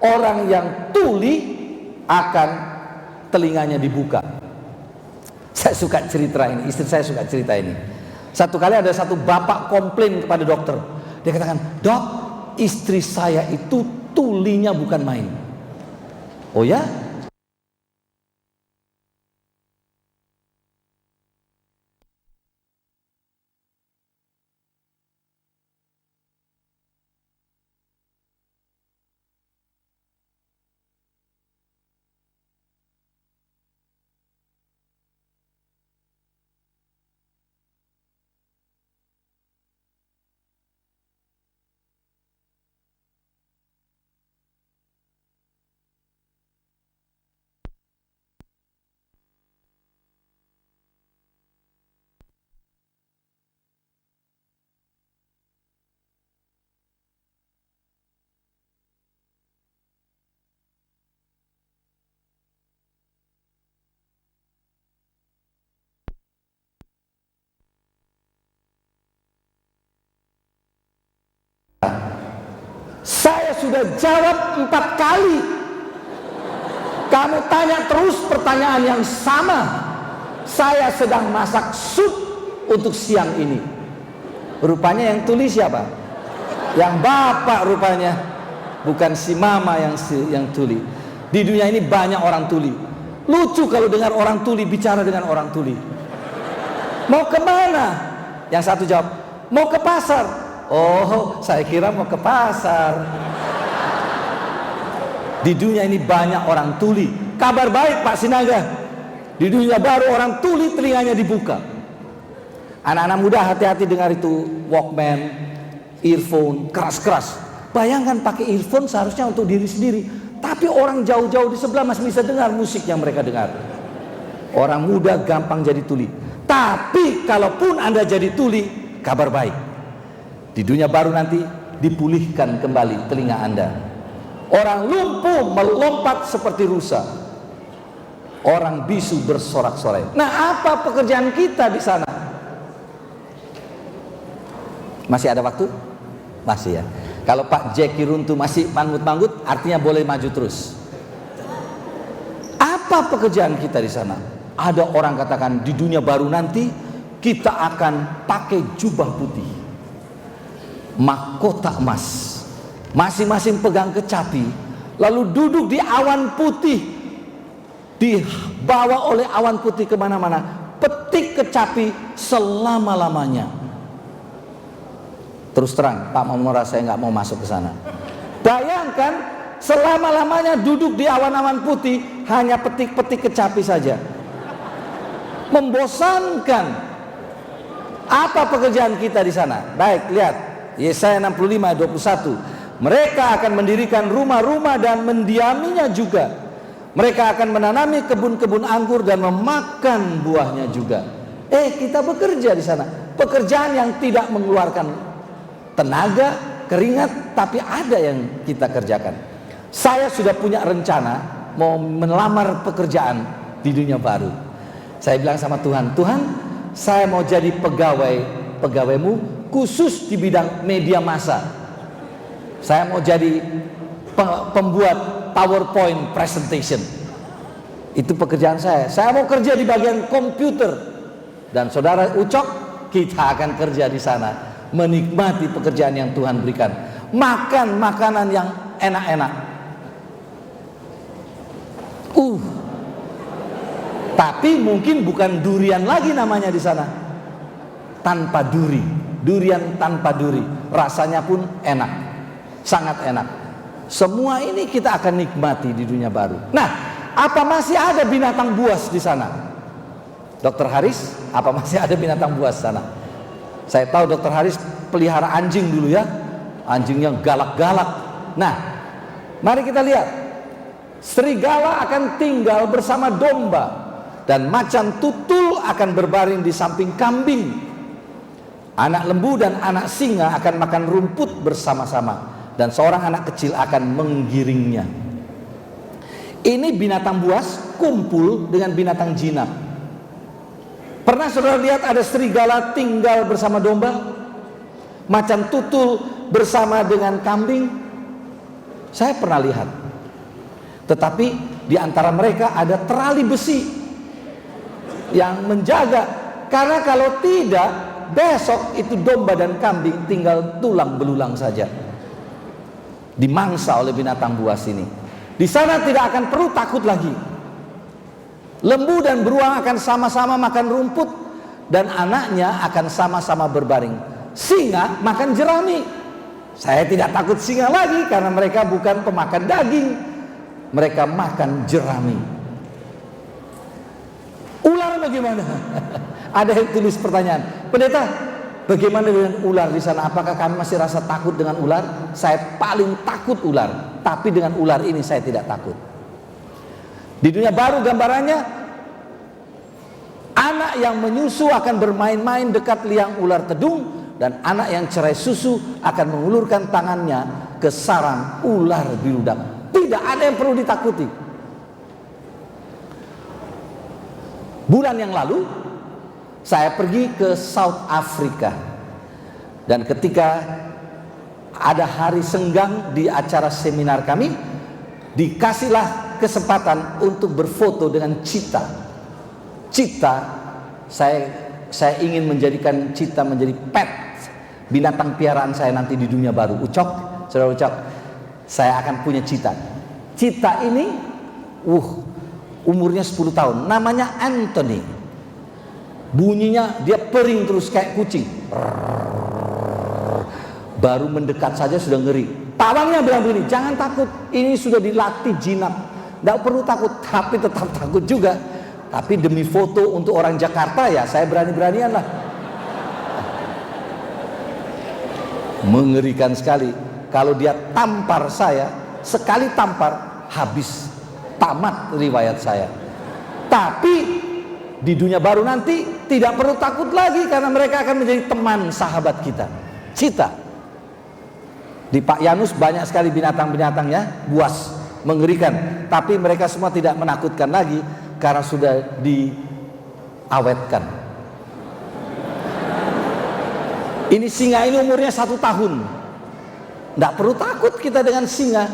orang yang tuli akan telinganya dibuka. Saya suka cerita ini, istri saya suka cerita ini. Satu kali ada satu bapak komplain kepada dokter. Dia katakan, "Dok, istri saya itu tulinya bukan main." Oh ya? Saya sudah jawab 4 kali. Kamu tanya terus pertanyaan yang sama. Saya sedang masak sup untuk siang ini. Rupanya yang tulis siapa? Yang bapak rupanya. Bukan si mama yang tuli. Di dunia ini banyak orang tuli. Lucu kalau dengar orang tuli bicara dengan orang tuli. Mau kemana? Yang satu jawab, mau ke pasar. Oh, saya kira mau ke pasar. Di dunia ini banyak orang tuli. Kabar baik Pak Sinaga, di dunia baru orang tuli telinganya dibuka. Anak-anak muda hati-hati dengar itu Walkman, earphone, keras-keras. Bayangkan pakai earphone seharusnya untuk diri sendiri, tapi orang jauh-jauh di sebelah masih bisa dengar musik yang mereka dengar. Orang muda gampang jadi tuli. Tapi kalaupun Anda jadi tuli, kabar baik. Di dunia baru nanti dipulihkan kembali telinga Anda. Orang lumpuh melompat seperti rusa. Orang bisu bersorak-sorai. Nah, apa pekerjaan kita di sana? Masih ada waktu? Masih ya. Kalau Pak Jeki Runtu masih manggut-manggut, artinya boleh maju terus. Apa pekerjaan kita di sana? Ada orang katakan di dunia baru nanti kita akan pakai jubah putih, mahkota emas, masing-masing pegang kecapi, lalu duduk di awan putih, dibawa oleh awan putih kemana-mana, petik kecapi selama-lamanya. Terus terang, Pak Mamora, saya nggak mau masuk ke sana. Bayangkan selama-lamanya duduk di awan-awan putih, hanya petik-petik kecapi saja. Membosankan. Apa pekerjaan kita di sana? Baik, lihat Yesaya 65:21. Mereka akan mendirikan rumah-rumah dan mendiaminya juga. Mereka akan menanami kebun-kebun anggur dan memakan buahnya juga. Kita bekerja di sana. Pekerjaan yang tidak mengeluarkan tenaga, keringat, tapi ada yang kita kerjakan. Saya sudah punya rencana mau melamar pekerjaan di dunia baru. Saya bilang sama Tuhan, Tuhan, saya mau jadi pegawaimu khusus di bidang media massa. Saya mau jadi pembuat PowerPoint presentation. Itu pekerjaan saya. Saya mau kerja di bagian komputer. Dan saudara Ucok, kita akan kerja di sana, menikmati pekerjaan yang Tuhan berikan, makan makanan yang enak-enak. Tapi mungkin bukan durian lagi namanya di sana. Tanpa duri, durian tanpa duri, rasanya pun enak, sangat enak. Semua ini kita akan nikmati di dunia baru. Nah, apa masih ada binatang buas di sana? Dr. Haris, apa masih ada binatang buas di sana? Saya tahu Dr. Haris pelihara anjing dulu ya, anjing yang galak-galak. Nah, mari kita lihat. Serigala akan tinggal bersama domba, dan macan tutul akan berbaring di samping kambing. Anak lembu dan anak singa akan makan rumput bersama-sama, dan seorang anak kecil akan menggiringnya. Ini binatang buas kumpul dengan binatang jinak. Pernah saudara lihat ada serigala tinggal bersama domba, macan tutul bersama dengan kambing? Saya pernah lihat. Tetapi di antara mereka ada terali besi yang menjaga, karena kalau tidak, besok itu domba dan kambing tinggal tulang belulang saja, dimangsa oleh binatang buas ini. Di sana tidak akan perlu takut lagi. Lembu dan beruang akan sama-sama makan rumput, dan anaknya akan sama-sama berbaring. Singa makan jerami. Saya tidak takut singa lagi, karena mereka bukan pemakan daging, mereka makan jerami. Ular bagaimana? Ada yang tulis pertanyaan, pendeta, bagaimana dengan ular di sana? Apakah kami masih rasa takut dengan ular? Saya paling takut ular, tapi dengan ular ini saya tidak takut. Di dunia baru gambarannya, anak yang menyusu akan bermain-main dekat liang ular tedung, dan anak yang cerai susu akan mengulurkan tangannya ke sarang ular biludak. Tidak ada yang perlu ditakuti. Bulan yang lalu saya pergi ke South Africa, dan ketika ada hari senggang di acara seminar kami, dikasihlah kesempatan untuk berfoto dengan cita. Cita, saya ingin menjadikan cita menjadi pet, binatang piaraan saya nanti di dunia baru. Ucok, saudara Ucok, saya akan punya cita. Cita ini umurnya 10 tahun, namanya Anthony. Bunyinya dia pering terus kayak kucing. Baru mendekat saja sudah ngeri. Pawangnya bilang begini, jangan takut, ini sudah dilatih jinak, tidak perlu takut. Tapi tetap takut juga. Tapi demi foto untuk orang Jakarta, ya saya berani-beranian lah. Mengerikan sekali. Kalau dia tampar saya, sekali tampar habis, tamat riwayat saya. Tapi di dunia baru nanti tidak perlu takut lagi, karena mereka akan menjadi teman sahabat kita. Cita. Di Pak Yanus banyak sekali binatang-binatang ya, buas, mengerikan. Tapi mereka semua tidak menakutkan lagi. karena sudah diawetkan. Ini singa ini umurnya 1 tahun. Tidak perlu takut kita dengan singa,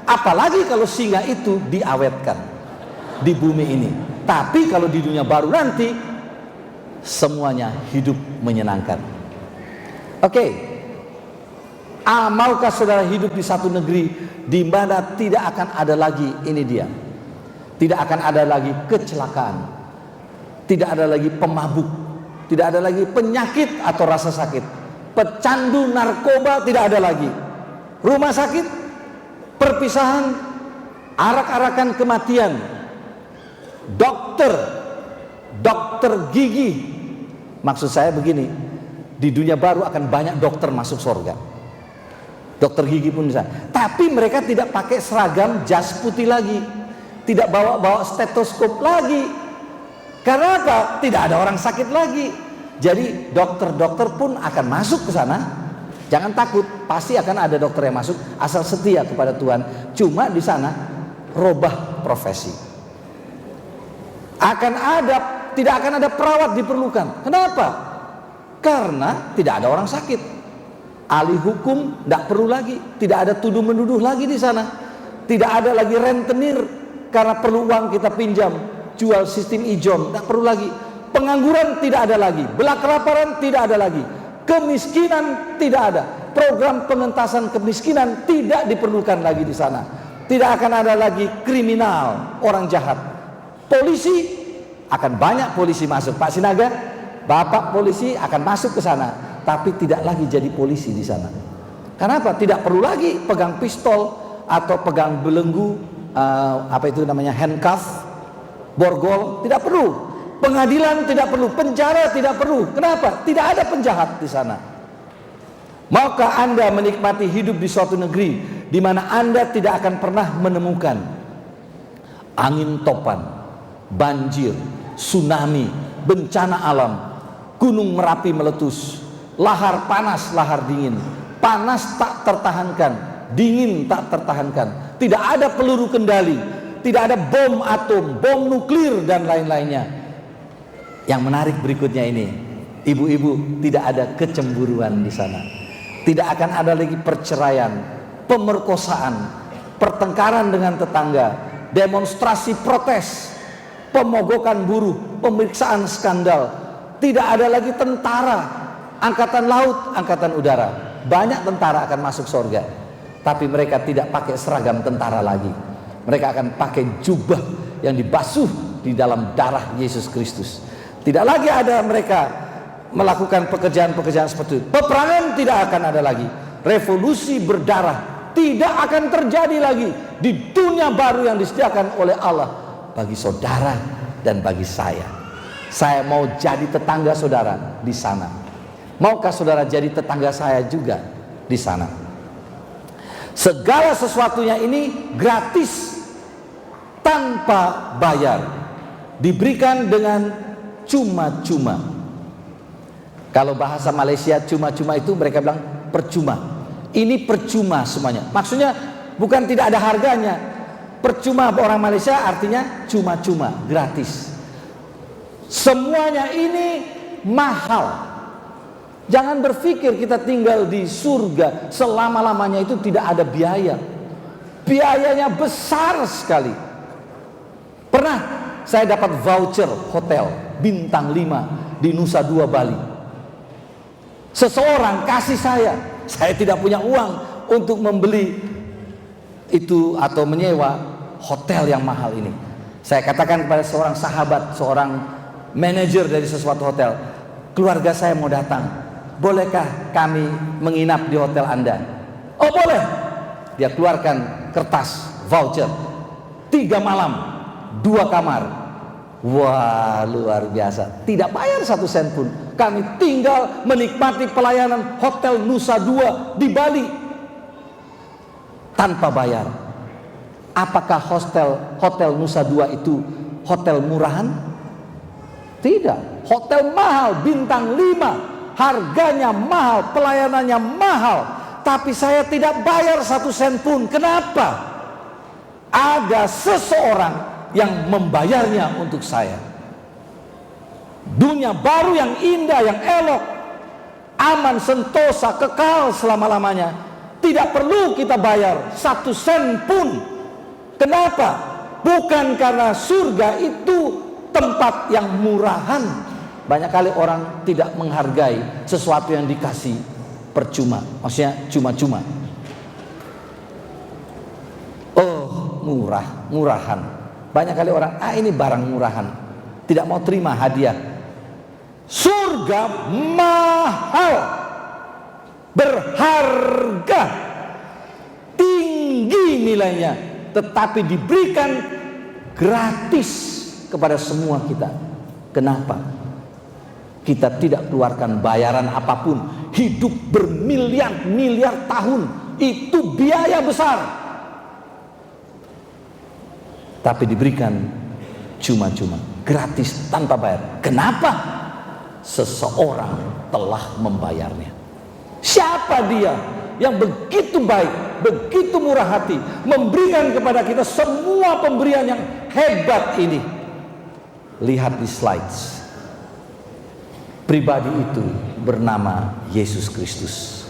apalagi kalau singa itu diawetkan di bumi ini. Tapi kalau di dunia baru nanti semuanya hidup menyenangkan. Oke. Maukah saudara hidup di satu negeri di mana tidak akan ada lagi, ini dia, tidak akan ada lagi kecelakaan, tidak ada lagi pemabuk, tidak ada lagi penyakit atau rasa sakit, pecandu narkoba tidak ada lagi, rumah sakit, perpisahan, arak-arakan kematian, dokter gigi. Maksud saya begini, di dunia baru akan banyak dokter masuk surga. Dokter gigi pun bisa. Tapi mereka tidak pakai seragam jas putih lagi, tidak bawa stetoskop lagi. Karena apa? Tidak ada orang sakit lagi. Jadi dokter-dokter pun akan masuk ke sana. Jangan takut, pasti akan ada dokter yang masuk asal setia kepada Tuhan. Cuma di sana robah profesi. Tidak akan ada perawat diperlukan. Kenapa? Karena tidak ada orang sakit. Ahli hukum tidak perlu lagi, tidak ada tuduh menuduh lagi di sana, tidak ada lagi rentenir karena perlu uang kita pinjam, jual sistem ijom, tidak perlu lagi. Pengangguran tidak ada lagi, belah kelaparan tidak ada lagi, kemiskinan tidak ada, program pengentasan kemiskinan tidak diperlukan lagi di sana. Tidak akan ada lagi kriminal, orang jahat. Polisi akan banyak polisi masuk. Pak Sinaga, Bapak polisi akan masuk ke sana. Tapi tidak lagi jadi polisi di sana. Kenapa? Tidak perlu lagi pegang pistol atau pegang belenggu, apa itu namanya, handcuff, borgol, tidak perlu. Pengadilan tidak perlu, penjara tidak perlu. Kenapa? Tidak ada penjahat di sana. Maukah Anda menikmati hidup di suatu negeri di mana Anda tidak akan pernah menemukan angin topan, banjir, tsunami, bencana alam, gunung Merapi meletus, lahar panas, lahar dingin, panas tak tertahankan, dingin tak tertahankan, tidak ada peluru kendali, tidak ada bom atom, bom nuklir dan lain-lainnya. Yang menarik berikutnya ini, ibu-ibu, tidak ada kecemburuan di sana, tidak akan ada lagi perceraian, pemerkosaan, pertengkaran dengan tetangga, demonstrasi protes, pemogokan buruh, pemeriksaan skandal, tidak ada lagi tentara, angkatan laut, angkatan udara. Banyak tentara akan masuk surga, tapi mereka tidak pakai seragam tentara lagi. Mereka akan pakai jubah yang dibasuh di dalam darah Yesus Kristus. Tidak lagi ada mereka melakukan pekerjaan-pekerjaan seperti itu. Peperangan tidak akan ada lagi. Revolusi berdarah tidak akan terjadi lagi di dunia baru yang disediakan oleh Allah bagi saudara dan bagi saya. Saya mau jadi tetangga saudara di sana. Maukah saudara jadi tetangga saya juga di sana? Segala sesuatunya ini gratis, tanpa bayar, diberikan dengan cuma-cuma. Kalau bahasa Malaysia cuma-cuma itu mereka bilang percuma. Ini percuma semuanya. Maksudnya bukan tidak ada harganya. Percuma orang Malaysia artinya cuma-cuma, gratis. Semuanya ini mahal. Jangan berpikir kita tinggal di surga selama-lamanya itu tidak ada biaya. Biayanya besar sekali. Pernah saya dapat voucher hotel bintang 5 di Nusa Dua Bali. Seseorang kasih saya tidak punya uang untuk membeli itu atau menyewa hotel yang mahal ini. Saya katakan kepada seorang sahabat, seorang manajer dari sesuatu hotel, keluarga saya mau datang. Bolehkah kami menginap di hotel Anda? Oh boleh. Dia keluarkan kertas voucher 3 malam 2 kamar. Wah luar biasa. Tidak bayar 1 sen pun. Kami tinggal menikmati pelayanan hotel Nusa Dua di Bali tanpa bayar. Apakah hotel Nusa Dua itu hotel murahan? Tidak. Hotel mahal bintang 5. Harganya mahal, pelayanannya mahal, tapi saya tidak bayar 1 sen pun. Kenapa? Ada seseorang yang membayarnya untuk saya. Dunia baru yang indah, yang elok, aman, sentosa, kekal selama-lamanya. Tidak perlu kita bayar 1 sen pun. Kenapa? Bukan karena surga itu tempat yang murahan. Banyak kali orang tidak menghargai sesuatu yang dikasih percuma, maksudnya cuma-cuma. Oh, murahan. Banyak kali orang, ini barang murahan, tidak mau terima hadiah. Surga mahal, berharga, tinggi nilainya, tetapi diberikan gratis kepada semua kita. Kenapa? Kita tidak keluarkan bayaran apapun. Hidup bermiliar-miliar tahun, itu biaya besar, tapi diberikan cuma-cuma, gratis, tanpa bayar. Kenapa? Seseorang telah membayarnya. Siapa dia yang begitu baik, begitu murah hati, memberikan kepada kita semua pemberian yang hebat ini? Lihat di slides. Pribadi itu bernama Yesus Kristus.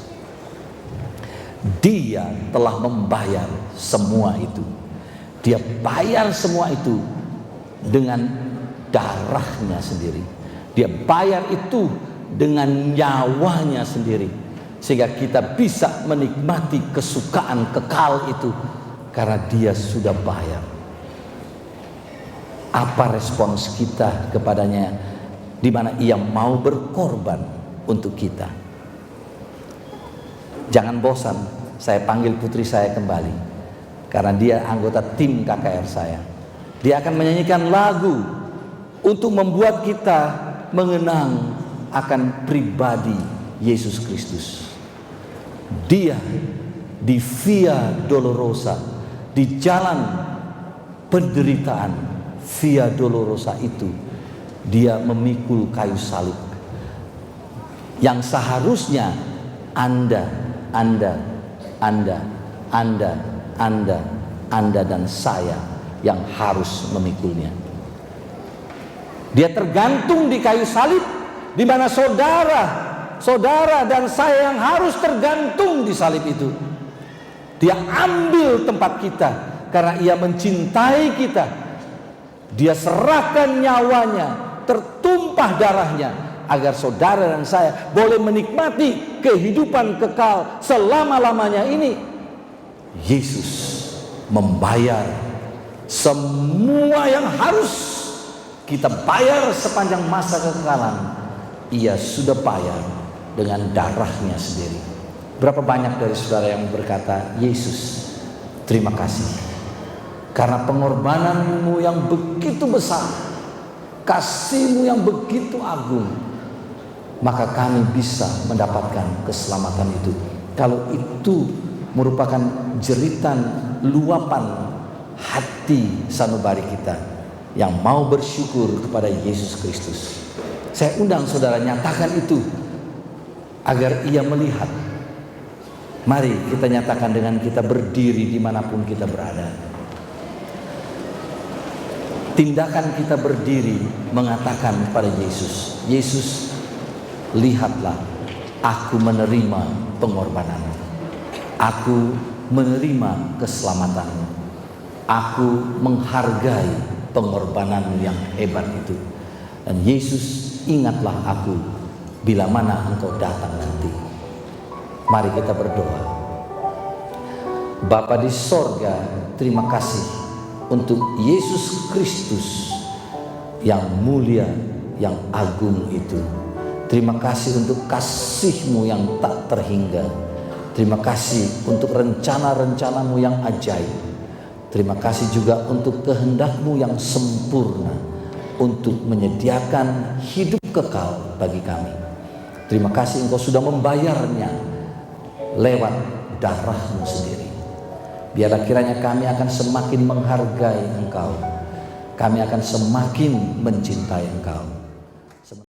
Dia telah membayar semua itu. Dia bayar semua itu dengan darahnya sendiri. Dia bayar itu dengan nyawanya sendiri, sehingga kita bisa menikmati kesukaan kekal itu karena dia sudah bayar. Apa respons kita kepadanya, di mana ia mau berkorban untuk kita? Jangan bosan, saya panggil putri saya kembali, karena dia anggota tim KKR saya. Dia akan menyanyikan lagu untuk membuat kita mengenang akan pribadi Yesus Kristus. Dia di Via Dolorosa, di jalan penderitaan Via Dolorosa itu, dia memikul kayu salib yang seharusnya Anda dan saya yang harus memikulnya. Dia tergantung di kayu salib, di mana saudara dan saya yang harus tergantung di salib itu. Dia ambil tempat kita karena ia mencintai kita. Dia serahkan nyawanya, tertumpah darahnya, agar saudara dan saya boleh menikmati kehidupan kekal selama-lamanya ini. Yesus membayar semua yang harus kita bayar sepanjang masa kekekalan. Ia sudah bayar dengan darahnya sendiri. Berapa banyak dari saudara yang berkata, Yesus, terima kasih karena pengorbananmu yang begitu besar, kasihmu yang begitu agung, maka kami bisa mendapatkan keselamatan itu. Kalau itu merupakan jeritan luapan hati sanubari kita yang mau bersyukur kepada Yesus Kristus, saya undang saudara nyatakan itu agar ia melihat. Mari kita nyatakan dengan kita berdiri dimanapun kita berada. Tindakan kita berdiri mengatakan kepada Yesus, Yesus, lihatlah, aku menerima pengorbananmu, aku menerima keselamatanmu, aku menghargai pengorbananmu yang hebat itu. Dan Yesus, ingatlah aku bila mana engkau datang nanti. Mari kita berdoa. Bapa di sorga, terima kasih untuk Yesus Kristus yang mulia, yang agung itu. Terima kasih untuk kasih-Mu yang tak terhingga. Terima kasih untuk rencana-rencana-Mu yang ajaib. Terima kasih juga untuk kehendak-Mu yang sempurna untuk menyediakan hidup kekal bagi kami. Terima kasih Engkau sudah membayarnya lewat darah-Mu sendiri. Biarlah kiranya kami akan semakin menghargai Engkau, kami akan semakin mencintai Engkau.